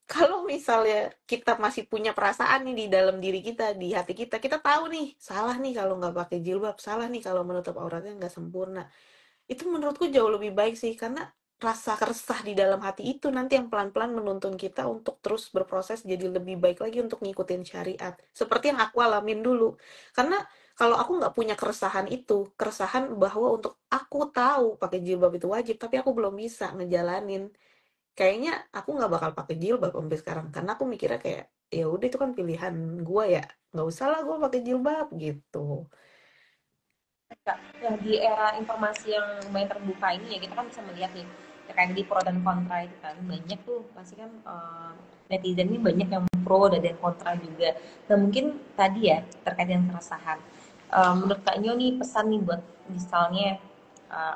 kalau misalnya kita masih punya perasaan nih di dalam diri kita, di hati kita, kita tahu nih, salah nih kalau nggak pakai jilbab, salah nih kalau menutup auratnya nggak sempurna. Itu menurutku jauh lebih baik sih, karena rasa resah di dalam hati itu nanti yang pelan-pelan menuntun kita untuk terus berproses jadi lebih baik lagi untuk ngikutin syariat. Seperti yang aku alamin dulu. Karena kalau aku nggak punya keresahan itu, keresahan bahwa untuk aku tahu pakai jilbab itu wajib, tapi aku belum bisa ngejalanin, kayaknya aku nggak bakal pakai jilbab sampai sekarang, karena aku mikirnya kayak ya udah itu kan pilihan gue ya, nggak usah lah gue pakai jilbab gitu. Kak, ya di era informasi yang lumayan terbuka ini ya kita kan bisa melihat nih terkait di pro dan kontra itu kan banyak tuh pasti kan netizen ini banyak yang pro dan kontra juga. Nah mungkin tadi ya terkait dengan keresahan. Menurut Kak Nyo nih pesan nih buat misalnya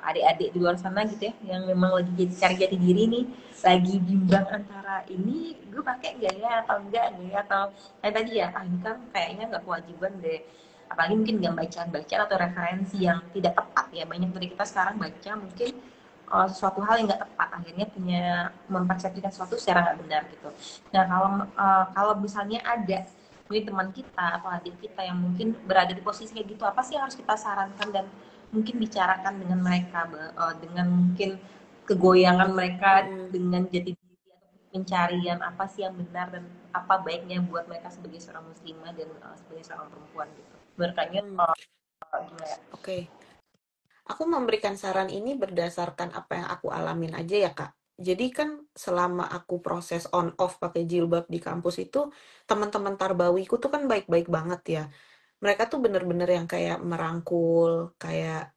adik-adik di luar sana gitu ya yang memang lagi jadi cari jati diri nih lagi bimbang antara ini gue pakai nggak ya atau enggak nih atau kayak tadi ya ini kan kayaknya nggak kewajiban deh, apalagi mungkin dengan bacaan-bacaan atau referensi yang tidak tepat ya, banyak dari kita sekarang baca mungkin sesuatu hal yang nggak tepat akhirnya punya mempersepsikan sesuatu secara nggak benar gitu. Nah kalau misalnya ada mungkin teman kita atau adik kita yang mungkin berada di posisi kayak gitu, apa sih yang harus kita sarankan dan mungkin bicarakan dengan mereka dengan mungkin kegoyangan mereka dengan jati diri atau pencarian apa sih yang benar dan apa baiknya buat mereka sebagai seorang muslimah dan sebagai seorang perempuan gitu. Berkatnya gimana ya? Oke. Aku memberikan saran ini berdasarkan apa yang aku alamin aja ya, Kak. Jadi kan selama aku proses on off pakai jilbab di kampus itu, teman-teman tarbawiku tuh kan baik-baik banget ya. Mereka tuh bener-bener yang kayak merangkul, kayak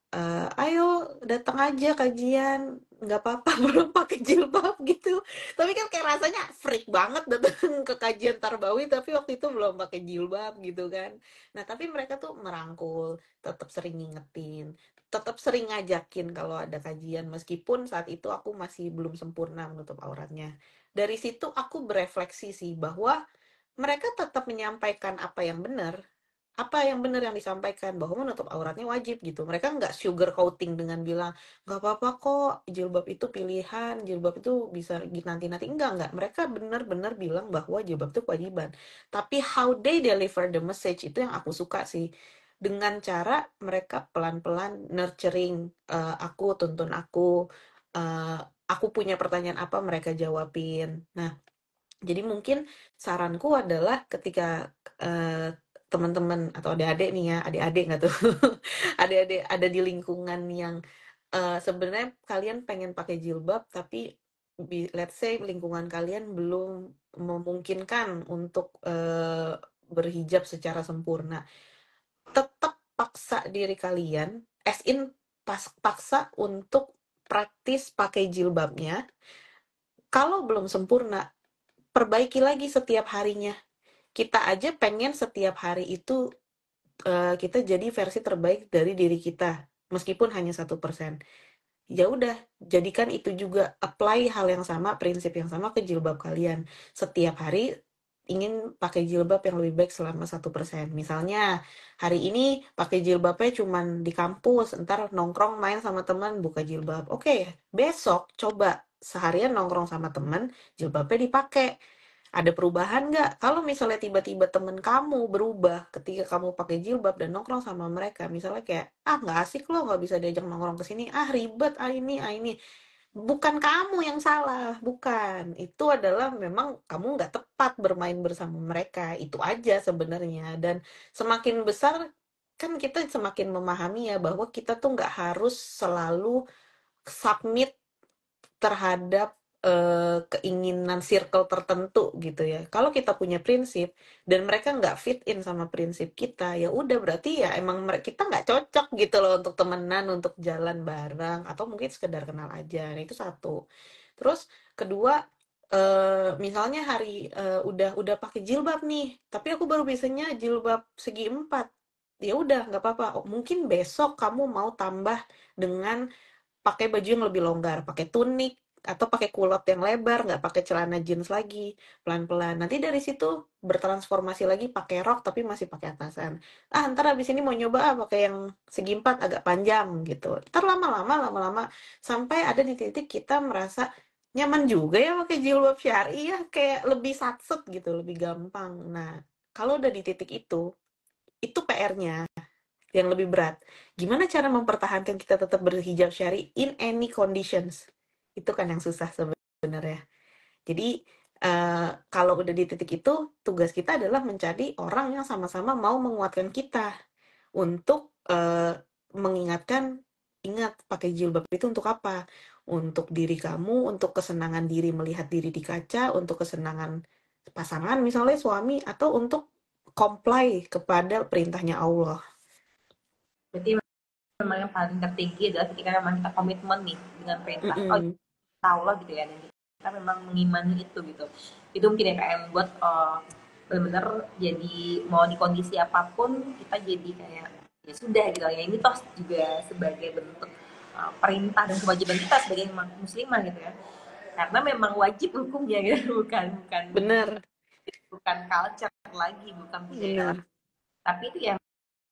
ayo datang aja kajian, nggak apa-apa belum pakai jilbab gitu. Tapi kan kayak rasanya freak banget datang ke kajian tarbawi tapi waktu itu belum pakai jilbab gitu kan. Nah tapi mereka tuh merangkul, tetap sering ngingetin, tetap sering ngajakin kalau ada kajian, meskipun saat itu aku masih belum sempurna menutup auratnya. Dari situ aku berefleksi sih bahwa mereka tetap menyampaikan apa yang benar yang disampaikan, bahwa menutup auratnya wajib gitu. Mereka nggak sugar coating dengan bilang nggak apa-apa kok, jilbab itu pilihan, jilbab itu bisa nanti-nanti, enggak. Mereka benar-benar bilang bahwa jilbab itu kewajiban. Tapi how they deliver the message itu yang aku suka sih, dengan cara mereka pelan-pelan nurturing aku, tuntun uh, aku punya pertanyaan apa mereka jawabin. Nah, jadi mungkin saranku adalah ketika teman-teman atau adik-adik nih ya, adik-adik nggak tuh, adik-adik ada di lingkungan yang sebenarnya kalian pengen pakai jilbab, tapi let's say lingkungan kalian belum memungkinkan untuk berhijab secara sempurna, tetap paksa diri kalian, as in paksa untuk praktis pakai jilbabnya. Kalau belum sempurna, perbaiki lagi setiap harinya. Kita aja pengen setiap hari itu kita jadi versi terbaik dari diri kita, meskipun hanya 1%. Ya udah, jadikan itu juga, apply hal yang sama, prinsip yang sama ke jilbab kalian. Setiap hari ingin pakai jilbab yang lebih baik selama 1%. Misalnya, hari ini pakai jilbabnya cuman di kampus, ntar nongkrong main sama teman buka jilbab. Oke, besok coba seharian nongkrong sama teman, jilbabnya dipakai. Ada perubahan nggak? Kalau misalnya tiba-tiba temen kamu berubah ketika kamu pakai jilbab dan nongkrong sama mereka, misalnya kayak, ah nggak asik loh, nggak bisa diajak nongkrong ke sini, ah ribet, ah ini. Bukan kamu yang salah, bukan. Itu adalah memang kamu nggak tepat bermain bersama mereka. Itu aja sebenarnya. Dan semakin besar, kan kita semakin memahami ya bahwa kita tuh nggak harus selalu submit terhadap keinginan circle tertentu gitu ya. Kalau kita punya prinsip dan mereka nggak fit in sama prinsip kita, ya udah berarti ya emang kita nggak cocok gitu loh untuk temenan, untuk jalan bareng, atau mungkin sekedar kenal aja. Nah, itu satu. Terus kedua, misalnya hari udah pakai jilbab nih, tapi aku baru biasanya jilbab segi 4. Ya udah nggak apa-apa. Oh, mungkin besok kamu mau tambah dengan pakai baju yang lebih longgar, pakai tunik atau pakai kulot yang lebar, nggak pakai celana jeans lagi, pelan-pelan. Nanti dari situ bertransformasi lagi pakai rok tapi masih pakai atasan. Ah, ntar habis ini mau nyoba pakai yang segi 4 agak panjang gitu. Ntar lama-lama sampai ada di titik kita merasa nyaman juga ya pakai jilbab syar'i ya, kayak lebih satset gitu, lebih gampang. Nah, kalau udah di titik itu PR-nya yang lebih berat. Gimana cara mempertahankan kita tetap berhijab syar'i in any conditions? Itu kan yang susah sebenarnya. Jadi kalau udah di titik itu, tugas kita adalah mencari orang yang sama-sama mau menguatkan kita untuk mengingatkan, ingat pakai jilbab itu untuk apa? Untuk diri kamu, untuk kesenangan diri melihat diri di kaca, untuk kesenangan pasangan misalnya suami, atau untuk comply kepada perintahnya Allah. Berarti memang yang paling tertinggi adalah ketika memang kita komitmen nih dengan perintah Mm-mm. Allah gitu ya, dan kita memang mengimani itu mungkin yang kayak membuat benar-benar jadi mau di kondisi apapun kita jadi kayak ya sudah gitu ya, ini toh juga sebagai bentuk perintah dan kewajiban kita sebagai muslimah gitu ya, karena memang wajib hukumnya gitu, bukan Bener, bukan culture lagi, bukan budaya, bener. tapi itu ya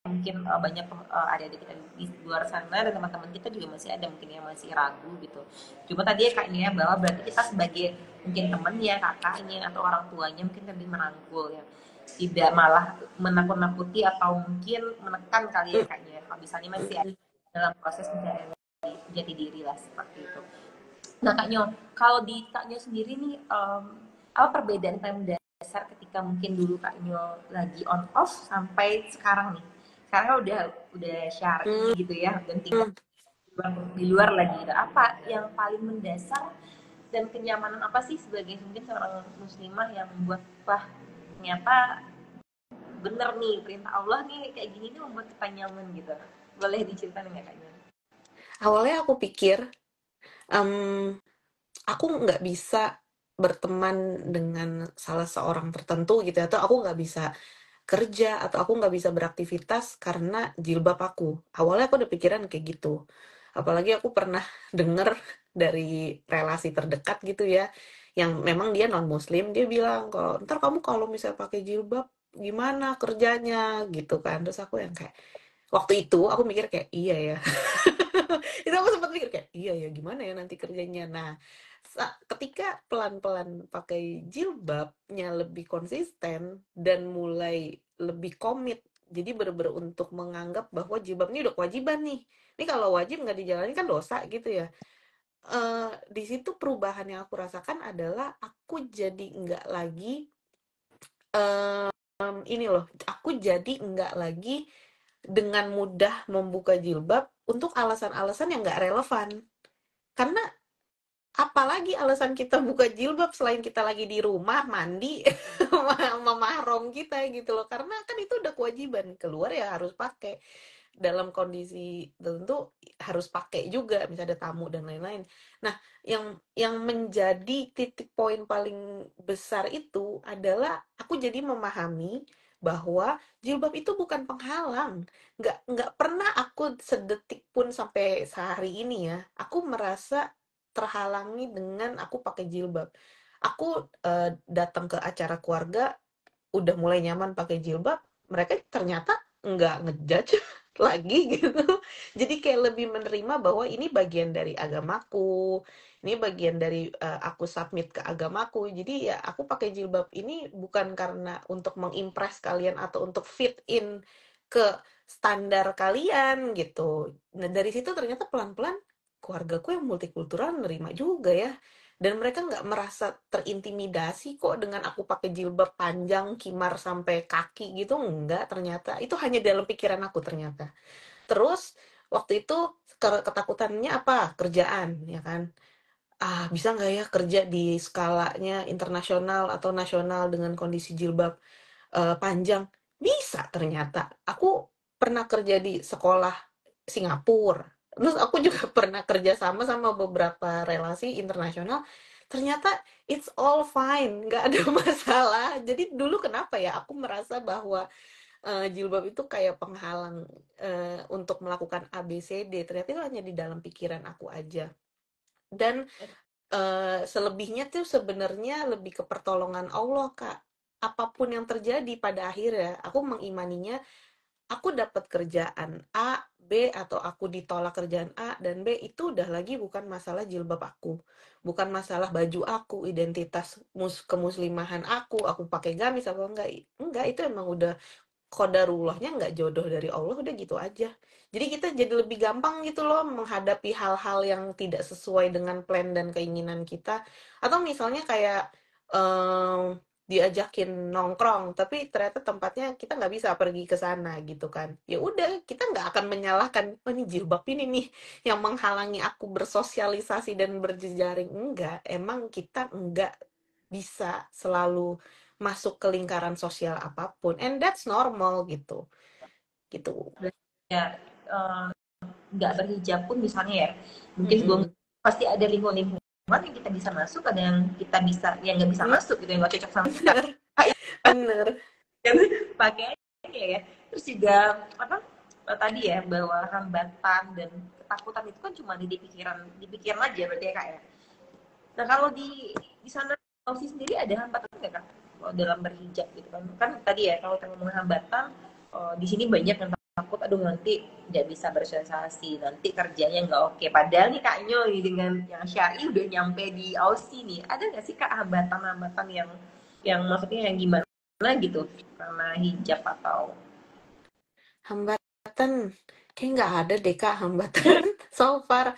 mungkin banyak adik-adik kita di luar sana dan teman-teman kita juga masih ada mungkin yang masih ragu gitu. Cuma tadi ya kayaknya bahwa berarti kita sebagai mungkin temannya, kakaknya atau orang tuanya mungkin lebih merangkul ya. Tidak malah menakut-nakuti atau mungkin menekan kali ya kayaknya. Kalau misalnya masih ada dalam proses mencari jati diri lah seperti itu. Nah Kak Nyo, kalau di Kak Nyo sendiri nih apa perbedaan paling mendasar ketika mungkin dulu Kak Nyo lagi on off sampai sekarang nih? Sekarang kan udah syar'i gitu ya dan tinggal di luar lagi gitu. Apa yang paling mendasar dan kenyamanan apa sih sebagai mungkin seorang muslimah yang membuat wah ternyata bener nih perintah Allah nih kayak gini nih membuat kita nyaman gitu. Boleh diceritain nggak Kak Nyo? Awalnya aku pikir, em, aku nggak bisa berteman dengan salah seorang tertentu gitu ya, atau aku nggak bisa kerja, atau aku nggak bisa beraktivitas karena jilbab aku. Awalnya aku udah pikiran kayak gitu. Apalagi aku pernah denger dari relasi terdekat gitu ya, yang memang dia non-muslim, dia bilang, kalau ntar kamu kalau misalnya pakai jilbab, gimana kerjanya gitu kan. Terus aku yang kayak, waktu itu aku mikir kayak, iya ya. Itu aku sempat mikir kayak, iya ya gimana ya nanti kerjanya. Nah, ketika pelan-pelan pakai jilbabnya lebih konsisten dan mulai lebih komit, jadi bener-bener untuk menganggap bahwa jilbab ini udah kewajiban nih. Ini kalau wajib nggak dijalani kan dosa gitu ya. Di situ perubahan yang aku rasakan adalah aku jadi nggak lagi ini loh, aku jadi nggak lagi dengan mudah membuka jilbab untuk alasan-alasan yang nggak relevan. Karena apalagi alasan kita buka jilbab selain kita lagi di rumah mandi sama mahram kita gitu loh, karena kan itu udah kewajiban, keluar ya harus pakai, dalam kondisi tertentu harus pakai juga, misalnya ada tamu dan lain-lain. Nah, yang menjadi titik poin paling besar itu adalah aku jadi memahami bahwa jilbab itu bukan penghalang. Nggak pernah aku sedetik pun sampai sehari ini ya, aku merasa terhalangi dengan aku pakai jilbab. Aku datang ke acara keluarga udah mulai nyaman pakai jilbab, mereka ternyata nggak ngejudge lagi gitu. Jadi kayak lebih menerima bahwa ini bagian dari agamaku, ini bagian dari aku submit ke agamaku. Jadi ya aku pakai jilbab ini bukan karena untuk mengimpress kalian atau untuk fit in ke standar kalian gitu. Nah dari situ ternyata pelan-pelan keluargaku yang multikultural nerima juga ya, dan mereka nggak merasa terintimidasi kok dengan aku pakai jilbab panjang, kimar sampai kaki gitu, enggak ternyata. Itu hanya dalam pikiran aku ternyata. Terus waktu itu ketakutannya apa? Kerjaan, ya kan? Ah, bisa nggak ya kerja di skalanya internasional atau nasional dengan kondisi jilbab panjang? Bisa ternyata. Aku pernah kerja di sekolah Singapura. Terus aku juga pernah kerja sama beberapa relasi internasional. Ternyata it's all fine, nggak ada masalah. Jadi dulu kenapa ya aku merasa bahwa jilbab itu kayak penghalang untuk melakukan ABCD. Ternyata itu hanya di dalam pikiran aku aja. Dan selebihnya tuh sebenarnya lebih ke pertolongan Allah, Kak. Apapun yang terjadi pada akhirnya, aku mengimaninya aku dapat kerjaan A, B, atau aku ditolak kerjaan A dan B, itu udah lagi bukan masalah jilbab aku. Bukan masalah baju aku, identitas kemuslimahan aku pakai gamis apa enggak. Enggak, itu emang udah qadarullahnya, nggak jodoh dari Allah, udah gitu aja. Jadi kita jadi lebih gampang gitu loh menghadapi hal-hal yang tidak sesuai dengan plan dan keinginan kita. Atau misalnya kayak diajakin nongkrong, tapi ternyata tempatnya kita nggak bisa pergi ke sana gitu kan. Ya udah, kita nggak akan menyalahkan, oh ini jilbab ini nih yang menghalangi aku bersosialisasi dan berjejaring. Enggak, emang kita nggak bisa selalu masuk ke lingkaran sosial apapun, and that's normal gitu gitu. Ya, nggak berhijab pun misalnya ya, mungkin sebelum Mm-mm. pasti ada lingkungan yang kita bisa masuk, ada yang kita bisa yang nggak bisa Hmm, masuk gitu, yang nggak cocok sama kita. bener bener. Kan pakai aja ya. Terus juga apa tadi ya, bahwa hambatan dan ketakutan itu kan cuma di pikiran aja berarti ya kak ya. Nah kalau di sana Aussie sendiri ada hambatan nggak kak dalam berhijab gitu kan? Kan tadi ya kalau kita ngomong hambatan, di sini banyak yang takut, aduh nanti nggak bisa bersosialisasi, nanti kerjanya nggak oke. Padahal nih Kak Nyo nih dengan yang syari udah nyampe di Aussie nih, ada nggak sih Kak hambatan-hambatan yang maksudnya yang gimana gitu karena hijab atau Hambatan kayak nggak ada deh Kak hambatan so far.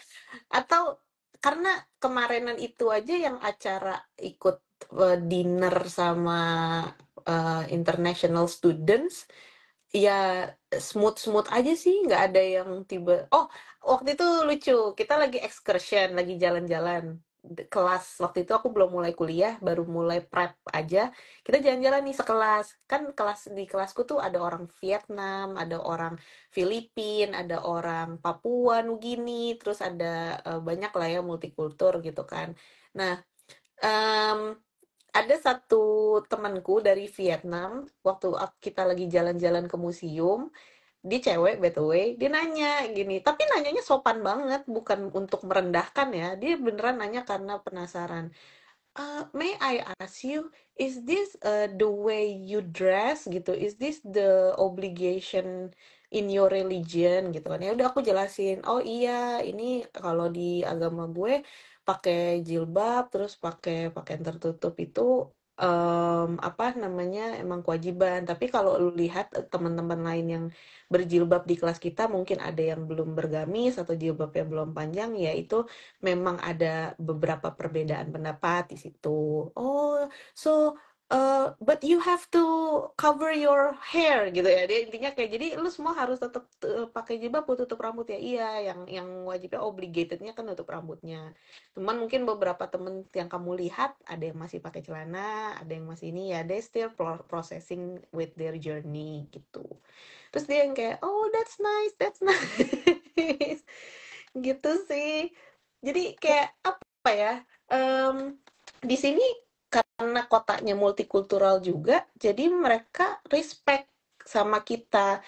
Atau karena kemarinan itu aja yang acara ikut dinner sama international students, ya smooth-smooth aja sih, nggak ada yang tiba. Oh, waktu itu lucu, kita lagi excursion, lagi jalan-jalan kelas. Waktu itu aku belum mulai kuliah, baru mulai prep aja. Kita jalan-jalan nih sekelas. Kan kelas di kelasku tuh ada orang Vietnam, ada orang Filipin, ada orang Papua Nugini, terus ada banyak lah ya multikultur gitu kan. Nah, em, ada satu temanku dari Vietnam, waktu kita lagi jalan-jalan ke museum, dia cewek by the way, dia nanya gini, tapi nanyanya sopan banget, bukan untuk merendahkan ya, dia beneran nanya karena penasaran. May I ask you, is this the way you dress gitu? Is this the obligation in your religion gitu kan? Ya udah aku jelasin. Oh iya, ini kalau di agama gue pakai jilbab terus pakai pakaian tertutup itu apa namanya emang kewajiban. Tapi kalau lu lihat teman-teman lain yang berjilbab di kelas kita mungkin ada yang belum bergamis atau jilbabnya belum panjang, ya itu memang ada beberapa perbedaan pendapat di situ. Oh, so but you have to cover your hair gitu ya. Dia intinya kayak jadi lu semua harus tetap pakai jilbab buat tutup rambut ya. Iya, yang wajibnya obligatednya kan tutup rambutnya. Cuman mungkin beberapa temen yang kamu lihat ada yang masih pakai celana, ada yang masih ini ya, they still processing with their journey gitu. Terus dia yang kayak, oh that's nice, gitu sih. Jadi kayak apa ya? Di sini karena kotanya multikultural juga, jadi mereka respect sama kita,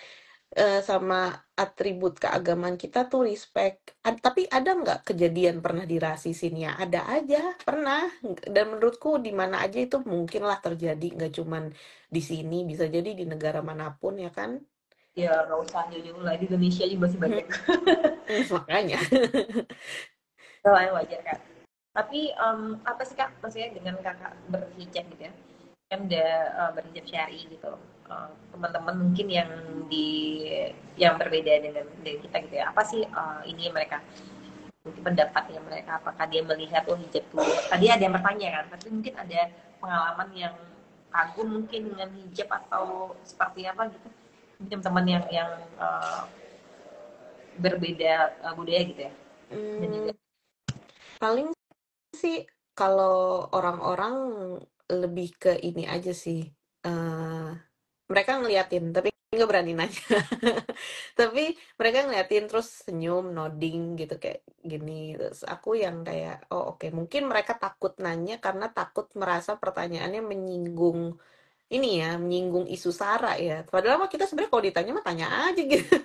sama atribut keagamaan kita tuh respect. Tapi ada nggak kejadian pernah dirasisin ya? Ada aja, pernah. Dan menurutku di mana aja itu mungkinlah terjadi, nggak cuman di sini, bisa jadi di negara manapun ya kan? Ya nggak usah jauh-jauh lah, di Indonesia juga masih banyak. Makanya. Hal wajar kan. Tapi apa sih kak, maksudnya dengan kakak berhijab gitu ya, kan udah berhijab syari gitu. Teman-teman mungkin yang berbeda dengan dari kita gitu ya, apa sih ini mereka mungkin pendapatnya mereka, apakah dia melihat oh hijab tuh, tadi ada yang bertanya kan, tapi mungkin ada pengalaman yang kagum mungkin dengan hijab atau seperti apa gitu, teman-teman yang berbeda budaya gitu ya, dan juga Paling sih kalau orang-orang lebih ke ini aja sih. eh Mereka ngeliatin, tapi nggak berani nanya. Tapi mereka ngeliatin terus senyum, nodding gitu kayak gini. Terus aku yang kayak, oh oke, mungkin mereka takut nanya karena takut merasa pertanyaannya menyinggung ini ya, menyinggung isu SARA ya. Padahal mah kita sebenarnya kalau ditanya mah tanya aja gitu,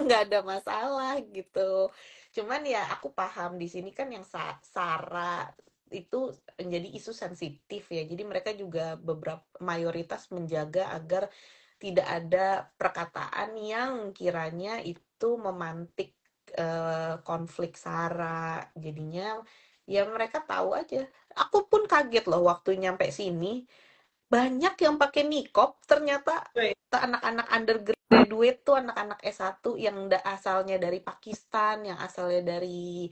nggak ada masalah gitu. Cuman ya aku paham di sini kan yang SARA itu menjadi isu sensitif ya. Jadi mereka juga beberapa mayoritas menjaga agar tidak ada perkataan yang kiranya itu memantik konflik SARA. Jadinya ya mereka tahu aja. Aku pun kaget loh waktu nyampe sini banyak yang pakai niqab, ternyata anak-anak undergraduate tuh anak-anak S1 yang asalnya dari Pakistan, yang asalnya dari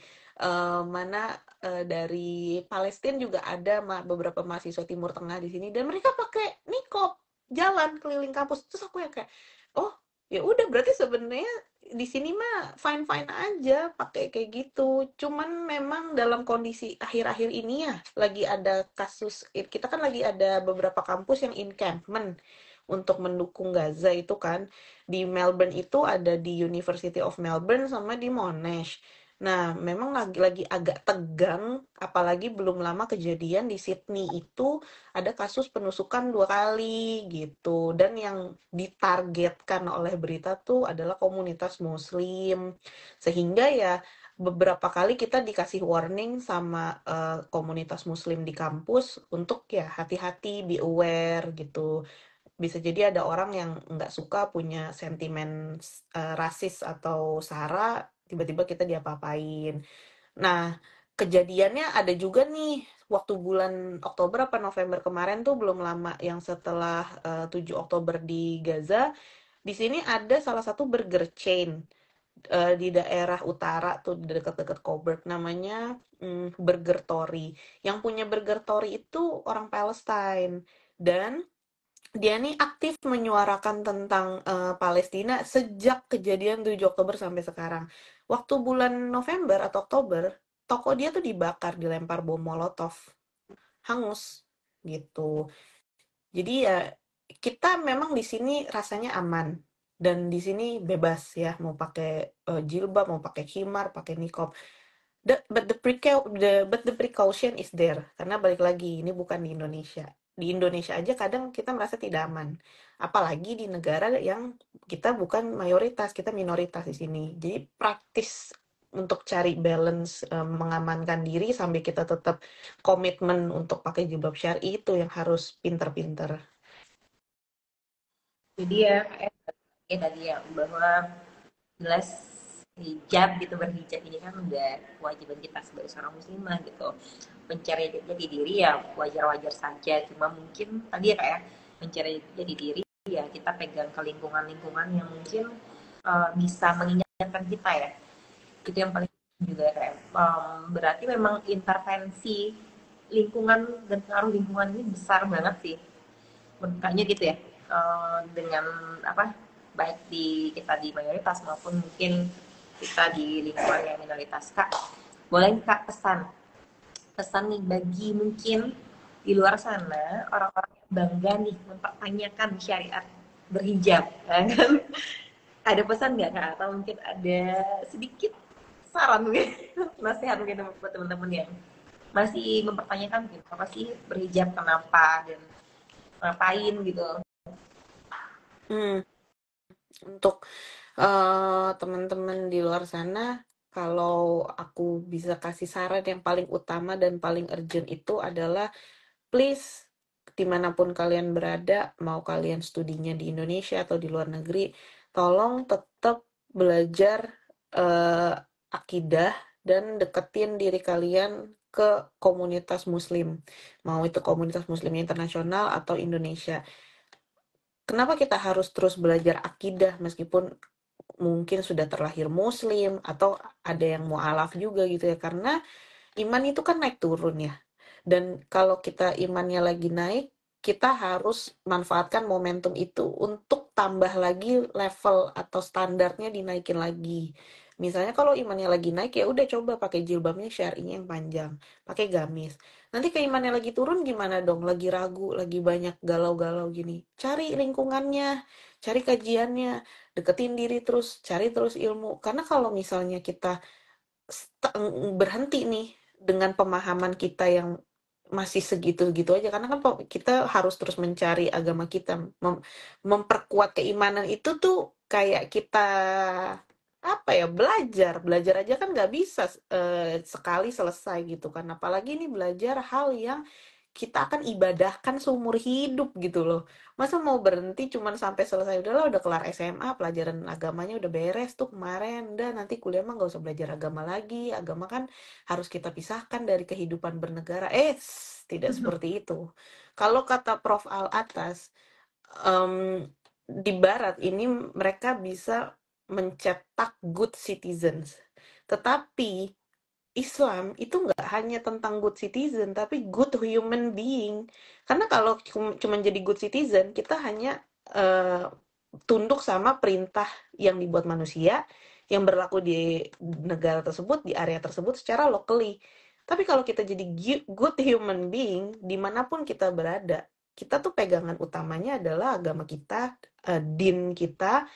mana dari Palestina juga ada beberapa mahasiswa Timur Tengah di sini dan mereka pakai niqab jalan keliling kampus. Terus aku yang kayak, oh ya udah berarti sebenarnya di sini mah fine fine aja pakai kayak gitu. Cuman memang dalam kondisi akhir-akhir ini ya lagi ada kasus, kita kan lagi ada beberapa kampus yang encampment untuk mendukung Gaza itu kan. Di Melbourne itu ada di University of Melbourne sama di Monash. Nah, memang lagi-lagi agak tegang, apalagi belum lama kejadian di Sydney itu ada kasus penusukan 2 kali gitu. Dan yang ditargetkan oleh berita tuh adalah komunitas Muslim. Sehingga ya beberapa kali kita dikasih warning sama komunitas Muslim di kampus untuk ya hati-hati, be aware gitu. Bisa jadi ada orang yang nggak suka punya sentimen rasis atau SARA, tiba-tiba kita diapa-apain. Nah, kejadiannya ada juga nih waktu bulan Oktober apa November kemarin tuh belum lama yang setelah 7 Oktober di Gaza. Di sini ada salah satu burger chain di daerah utara tuh di dekat-dekat Coburg namanya Burger Tory. Yang punya Burger Tory itu orang Palestine dan dia nih aktif menyuarakan tentang Palestina sejak kejadian 7 Oktober sampai sekarang. Waktu bulan November atau Oktober, toko dia tuh dibakar, dilempar bom Molotov, hangus gitu. Jadi ya kita memang di sini rasanya aman dan di sini bebas ya mau pakai jilbab, mau pakai khimar, pakai niqab. But the precaution is there. Karena balik lagi, ini bukan di Indonesia. Di Indonesia aja kadang kita merasa tidak aman. Apalagi di negara yang kita bukan mayoritas, kita minoritas di sini. Jadi praktis untuk cari balance, mengamankan diri sampai kita tetap komitmen untuk pakai jilbab syar'i itu yang harus pinter-pinter. jadi ya kayak tadi ya bahwa jelas hijab gitu, berhijab ini kan udah kewajiban kita sebagai seorang muslimah gitu, mencari jati diri ya wajar-wajar saja, cuma mungkin tadi ya kayak mencari jati diri ya kita pegang ke lingkungan-lingkungan yang mungkin bisa mengingatkan kita ya, itu yang paling juga kayak berarti memang intervensi lingkungan dan pengaruh lingkungan ini besar banget sih Kayaknya gitu ya. Dengan apa? Baik kita di mayoritas maupun mungkin kita di lingkungan yang minoritas. Kak, boleh Kak pesan nih bagi mungkin di luar sana orang-orang yang bangga nih mempertanyakan syariat berhijab, ya kan? Ada pesan nggak Kak? Atau mungkin ada sedikit saran mungkin, nasihat mungkin buat teman-teman yang masih mempertanyakan gitu, apa sih berhijab, kenapa dan ngapain gitu. Hmm, untuk teman-teman di luar sana, kalau aku bisa kasih saran yang paling utama dan paling urgent itu adalah please dimanapun kalian berada, mau kalian studinya di Indonesia atau di luar negeri, tolong tetap belajar eh, akidah dan deketin diri kalian ke komunitas Muslim, mau itu komunitas Muslim internasional atau Indonesia. Kenapa kita harus terus belajar akidah meskipun mungkin sudah terlahir Muslim atau ada yang mualaf juga gitu ya? Karena iman itu kan naik turun ya. Dan kalau kita imannya lagi naik, kita harus manfaatkan momentum itu untuk tambah lagi level atau standarnya dinaikin lagi. Misalnya kalau imannya lagi naik ya udah coba pakai jilbabnya syar'inya yang panjang, pakai gamis. Nanti ke imannya lagi turun gimana dong? Lagi ragu, lagi banyak galau-galau gini. Cari lingkungannya, cari kajiannya, deketin diri terus, cari terus ilmu. Karena kalau misalnya kita berhenti nih dengan pemahaman kita yang masih segitu-gitu aja karena kan kita harus terus mencari agama kita memperkuat keimanan itu tuh kayak kita apa ya belajar aja kan nggak bisa sekali selesai gitu kan apalagi ini belajar hal yang kita akan ibadahkan seumur hidup gitu loh. Masa mau berhenti cuman sampai selesai udahlah udah kelar SMA, pelajaran agamanya udah beres tuh kemarin. Udah nanti kuliah mah nggak usah belajar agama lagi. Agama kan harus kita pisahkan dari kehidupan bernegara. Tidak seperti itu. Kalau kata Prof. Al Atas, di barat ini mereka bisa mencetak good citizens. Tetapi Islam itu nggak hanya tentang good citizen, tapi good human being. Karena kalau cuma jadi good citizen, kita hanya eh, tunduk sama perintah yang dibuat manusia, yang berlaku di negara tersebut, di area tersebut secara locally. Tapi kalau kita jadi good human being, dimanapun kita berada, kita tuh pegangan utamanya adalah agama kita, din kita,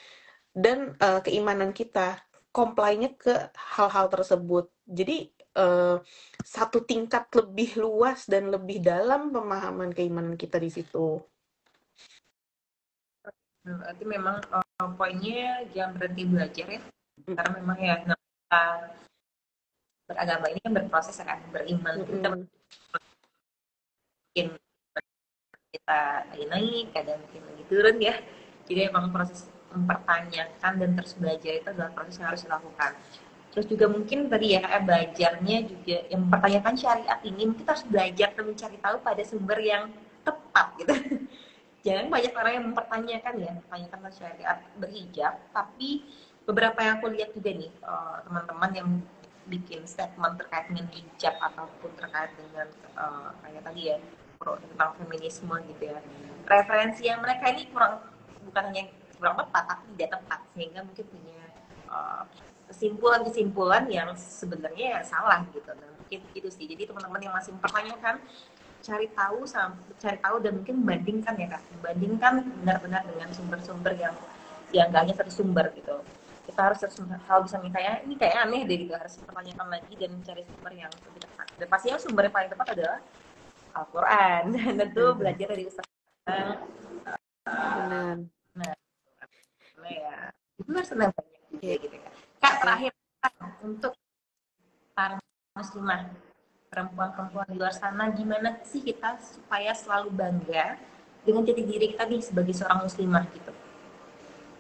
dan keimanan kita comply-nya ke hal-hal tersebut. Jadi satu tingkat lebih luas dan lebih dalam pemahaman keimanan kita di situ. Berarti memang poinnya jangan berhenti belajar ya, karena memang ya kita beragama ini kan berproses akan beriman. Kita mungkin kita lagi naik, kadang mungkin lagi turun ya. Jadi emang proses mempertanyakan dan terus belajar itu adalah proses yang harus dilakukan. Terus juga mungkin tadi ya belajarnya juga yang mempertanyakan syariat ini kita harus belajar dan mencari tahu pada sumber yang tepat gitu. Jangan banyak orang yang mempertanyakan ya, mempertanyakan syariat berhijab, tapi beberapa yang aku lihat juga nih teman-teman yang bikin statement terkait dengan hijab ataupun terkait dengan kayak tadi ya tentang feminisme gitu ya, referensi yang mereka ini bukan hanya kurang tepat tapi tidak tepat sehingga mungkin punya kesimpulan-kesimpulan yang sebenarnya salah gitu. Dan mungkin itu sih, jadi teman-teman yang masih mempertanyakan cari tahu dan mungkin membandingkan ya Kak, membandingkan benar-benar dengan sumber-sumber yang gak hanya satu sumber gitu. Kita harus kalau bisa kayak ini kayak aneh deh gitu, harus mempertanyakan lagi dan mencari sumber yang lebih tepat. Dan pastinya sumber yang paling tepat adalah Al-Quran dan tentu belajar dari Ustaz. Benar. Nah ya itu harus senang banyak juga gitu Kak. Kak terakhir untuk para muslimah perempuan-perempuan di luar sana, gimana sih kita supaya selalu bangga dengan jati diri kita nih sebagai seorang muslimah gitu.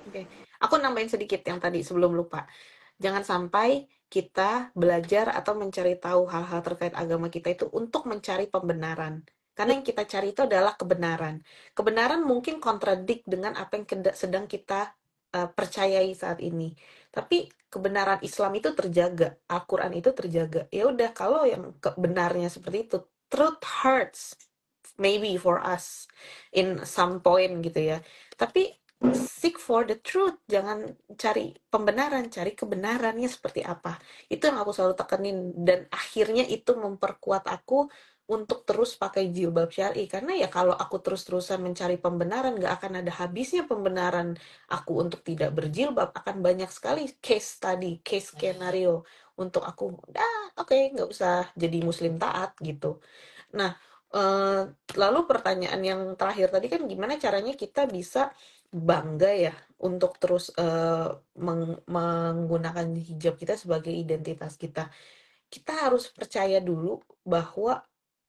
Oke. Aku nambahin sedikit yang tadi sebelum lupa. Jangan sampai kita belajar atau mencari tahu hal-hal terkait agama kita itu untuk mencari pembenaran. Karena yang kita cari itu adalah kebenaran. Kebenaran mungkin kontradik dengan apa yang sedang kita percayai saat ini. Tapi kebenaran Islam itu terjaga, Al-Quran itu terjaga. Ya udah kalau yang benarnya seperti itu, truth hurts. maybe for us in some point gitu ya. Tapi seek for the truth, jangan cari pembenaran, cari kebenarannya seperti apa. Itu yang aku selalu tekenin, dan akhirnya itu memperkuat aku untuk terus pakai jilbab syar'i. Karena ya kalau aku terus-terusan mencari pembenaran, nggak akan ada habisnya pembenaran aku untuk tidak berjilbab. Akan banyak sekali case study, case skenario untuk aku, oke, nggak usah jadi muslim taat gitu. Nah, lalu pertanyaan yang terakhir tadi kan gimana caranya kita bisa bangga ya untuk terus menggunakan hijab kita sebagai identitas kita. Kita harus percaya dulu bahwa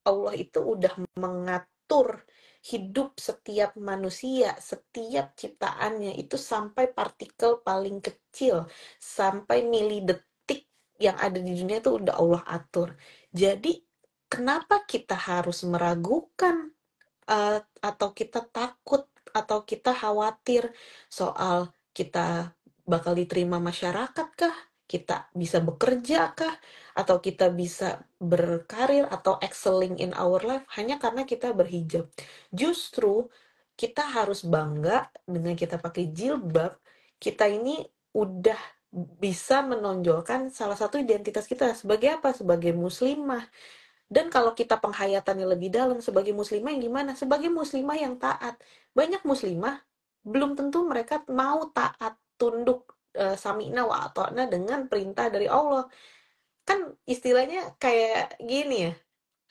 Allah itu udah mengatur hidup setiap manusia, setiap ciptaannya itu sampai partikel paling kecil, sampai milidetik yang ada di dunia itu udah Allah atur. Jadi kenapa kita harus meragukan atau kita takut atau kita khawatir soal kita bakal diterima masyarakat kah? Kita bisa bekerja kah? Atau kita bisa berkarir atau excelling in our life hanya karena kita berhijab. Justru kita harus bangga dengan kita pakai jilbab, kita ini udah bisa menonjolkan salah satu identitas kita sebagai apa? Sebagai muslimah. Dan kalau kita penghayatannya lebih dalam, sebagai muslimah yang gimana? Sebagai muslimah yang taat. Banyak muslimah belum tentu mereka mau taat, tunduk, sami'na wa ata'na dengan perintah dari Allah. Kan istilahnya kayak gini ya,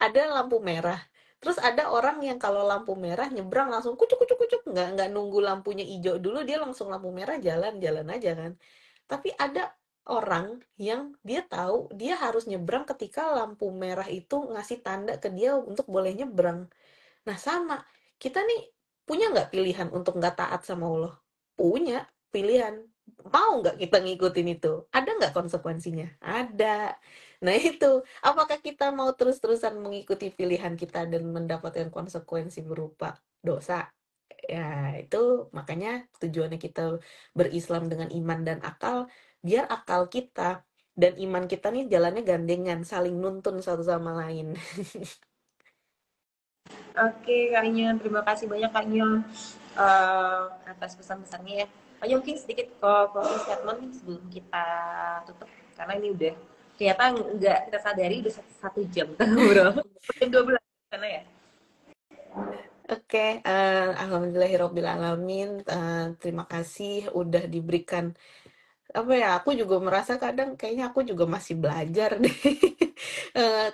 ada lampu merah. Terus ada orang yang kalau lampu merah nyebrang langsung kucuk kucuk kucuk, nggak nunggu lampunya hijau dulu, dia langsung lampu merah jalan aja kan. Tapi ada orang yang dia tahu dia harus nyebrang ketika lampu merah itu ngasih tanda ke dia untuk boleh nyebrang. Nah sama, kita nih punya nggak pilihan untuk nggak taat sama Allah? Punya pilihan. Mau nggak kita ngikutin itu? Ada nggak konsekuensinya? Ada. Nah itu, apakah kita mau terus-terusan mengikuti pilihan kita dan mendapatkan konsekuensi berupa dosa? Ya itu makanya tujuannya kita berislam dengan iman dan akal, biar akal kita dan iman kita nih jalannya gandengan, saling nuntun satu sama lain. Oke, Kak Inyon, terima kasih banyak Kak Inyon atas pesan-pesannya ya. Kak Inyon, mungkin sedikit closing statement sebelum kita tutup, karena ini udah ternyata nggak kita sadari udah 1 jam kita ngobrol. Udah 12 sana ya. Oke, alhamdulillahirobbilalamin. Terima kasih udah diberikan apa ya, aku juga merasa kadang kayaknya aku juga masih belajar deh.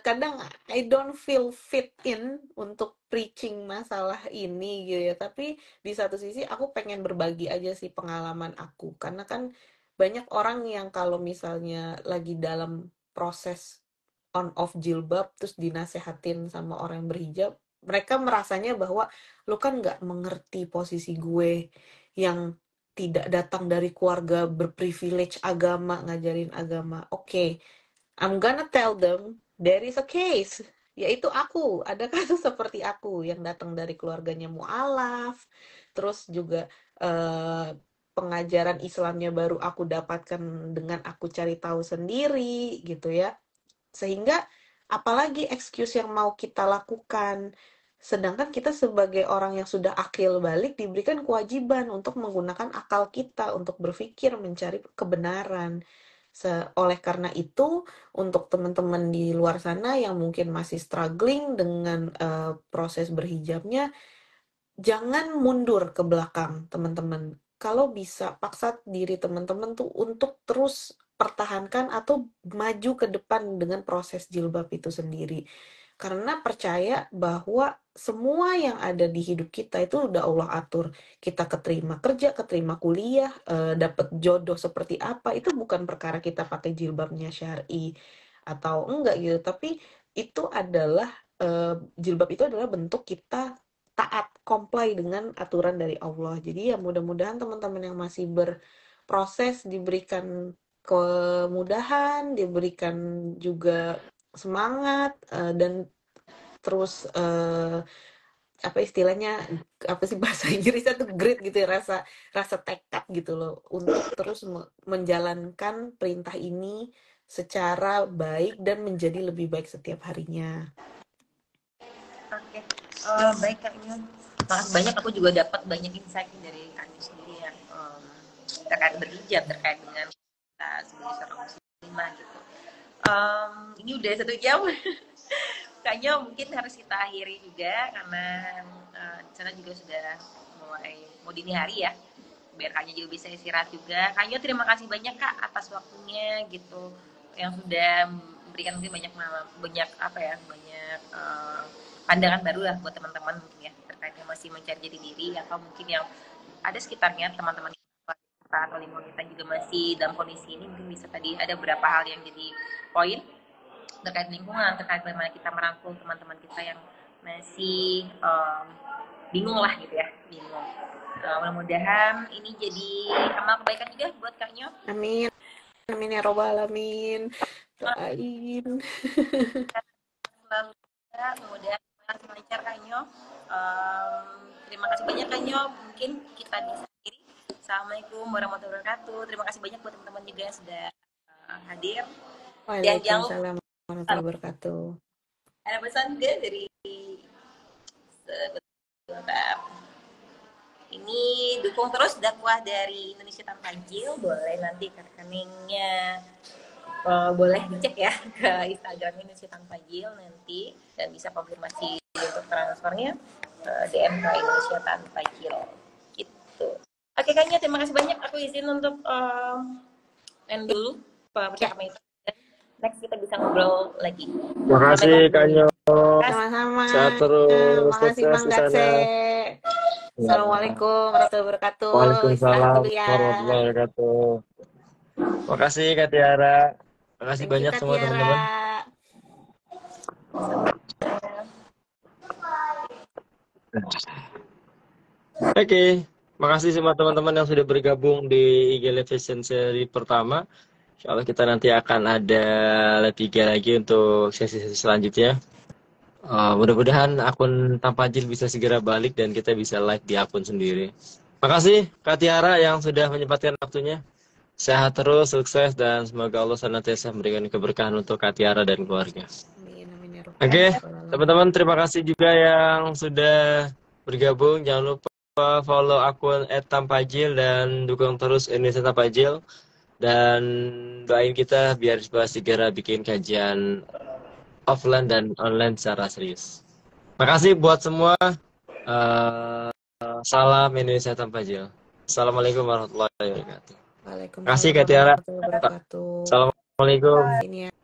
Kadang I don't feel fit in untuk preaching masalah ini gitu ya, tapi di satu sisi aku pengen berbagi aja sih pengalaman aku, karena kan banyak orang yang kalau misalnya lagi dalam proses on off jilbab terus dinasehatin sama orang yang berhijab, mereka merasanya bahwa lu kan nggak mengerti posisi gue yang tidak datang dari keluarga berprivilege agama, ngajarin agama. Oke, I'm gonna tell them there is a case, yaitu aku. Ada kasus seperti aku yang datang dari keluarganya mualaf, terus juga pengajaran Islamnya baru aku dapatkan dengan aku cari tahu sendiri gitu ya. Sehingga apalagi excuse yang mau kita lakukan. Sedangkan kita sebagai orang yang sudah akil balik diberikan kewajiban untuk menggunakan akal kita untuk berpikir mencari kebenaran. Oleh karena itu, untuk teman-teman di luar sana yang mungkin masih struggling dengan proses berhijabnya, jangan mundur ke belakang, teman-teman. Kalau bisa, paksa diri teman-teman tuh untuk terus pertahankan atau maju ke depan dengan proses jilbab itu sendiri. Karena percaya bahwa semua yang ada di hidup kita itu udah Allah atur. Kita keterima kerja, keterima kuliah, dapat jodoh seperti apa, itu bukan perkara kita pakai jilbabnya syar'i atau enggak gitu. Tapi itu adalah jilbab itu adalah bentuk kita taat, comply dengan aturan dari Allah. Jadi ya mudah-mudahan teman-teman yang masih berproses diberikan kemudahan, diberikan juga semangat, dan terus apa istilahnya, apa sih bahasa Inggrisnya tuh, grit gitu ya, rasa tekad gitu loh untuk terus menjalankan perintah ini secara baik dan menjadi lebih baik setiap harinya. Oke, Baik Kak Nyo. Makasih banyak, aku juga dapat banyak insight dari Kak Nyo sendiri ya, terkait berhijab, terkait dengan kita sebagai seorang muslimah gitu. Ini udah 1 jam. Kayaknya mungkin harus kita akhiri juga karena di sana juga sudah mulai mau dini hari ya. Biar Kaknya juga bisa istirahat juga. Kaknya terima kasih banyak Kak atas waktunya gitu, yang sudah memberikan mungkin banyak apa ya, banyak pandangan baru lah buat teman-teman mungkin ya, terkait yang masih mencari jati diri atau mungkin yang ada sekitarnya teman-teman kita atau lingkungan kita juga masih dalam kondisi ini. Mungkin bisa tadi ada beberapa hal yang jadi poin terkait lingkungan, terkait bagaimana kita merangkul teman-teman kita yang masih bingung lah gitu ya, bingung. Mudah-mudahan ini jadi amal kebaikan juga buat Kak Nyo. Amin. Amin ya robbal alamin. Doain. Selalu ya, mudah-mudahan lancar Kak Nyo. Terima kasih banyak Kak Nyo. Mungkin kita bisa akhiri. Assalamualaikum warahmatullahi wabarakatuh. Terima kasih banyak buat teman-teman juga yang sudah hadir. Waalaikumsalam warahmatullahi wabarakatuh. Ada pesan juga dari ini, dukung terus dakwah dari Indonesia Tanpa Hijil. Boleh nanti ke rekeningnya, boleh dicek ya ke Instagram Indonesia Tanpa Hijil nanti, dan bisa konfirmasi untuk transfernya DM ke Indonesia Tanpa Hijil gitu. Oke Kaknya, terima kasih banyak. Aku izin untuk end dulu percakapan itu. Next kita bisa ngobrol lagi. Terima kasih Kak Nyo. Sama-sama. Sehat terus. Makasih Mang Gatse. Assalamualaikum warahmatullahi wabarakatuh. Waalaikumsalam warahmatullahi wabarakatuh. Makasih Kak Tiara. Makasih banyak semua teman-teman. Oke, makasih semua teman-teman yang sudah bergabung di IG Live Session seri pertama. Insyaallah kita nanti akan ada live 3 lagi untuk sesi-sesi selanjutnya. Mudah-mudahan akun Tanpa Hijil bisa segera balik dan kita bisa live di akun sendiri. Makasih Kak Tiara yang sudah menyempatkan waktunya. Sehat terus, sukses, dan semoga Allah senantiasa memberikan keberkahan untuk Kak Tiara dan keluarga. Oke, teman-teman, terima kasih juga yang sudah bergabung. Jangan lupa follow akun @tampahijil dan dukung terus Indonesia Tanpa Hijil. Dan doain kita biar segera bikin kajian offline dan online secara serius. Makasih buat semua. Salam Indonesia Tanpa Hijil. Assalamualaikum warahmatullahi wabarakatuh. Waalaikumsalam Terima kasih Kak Tiara. warahmatullahi wabarakatuh. Assalamualaikum. Ini ya.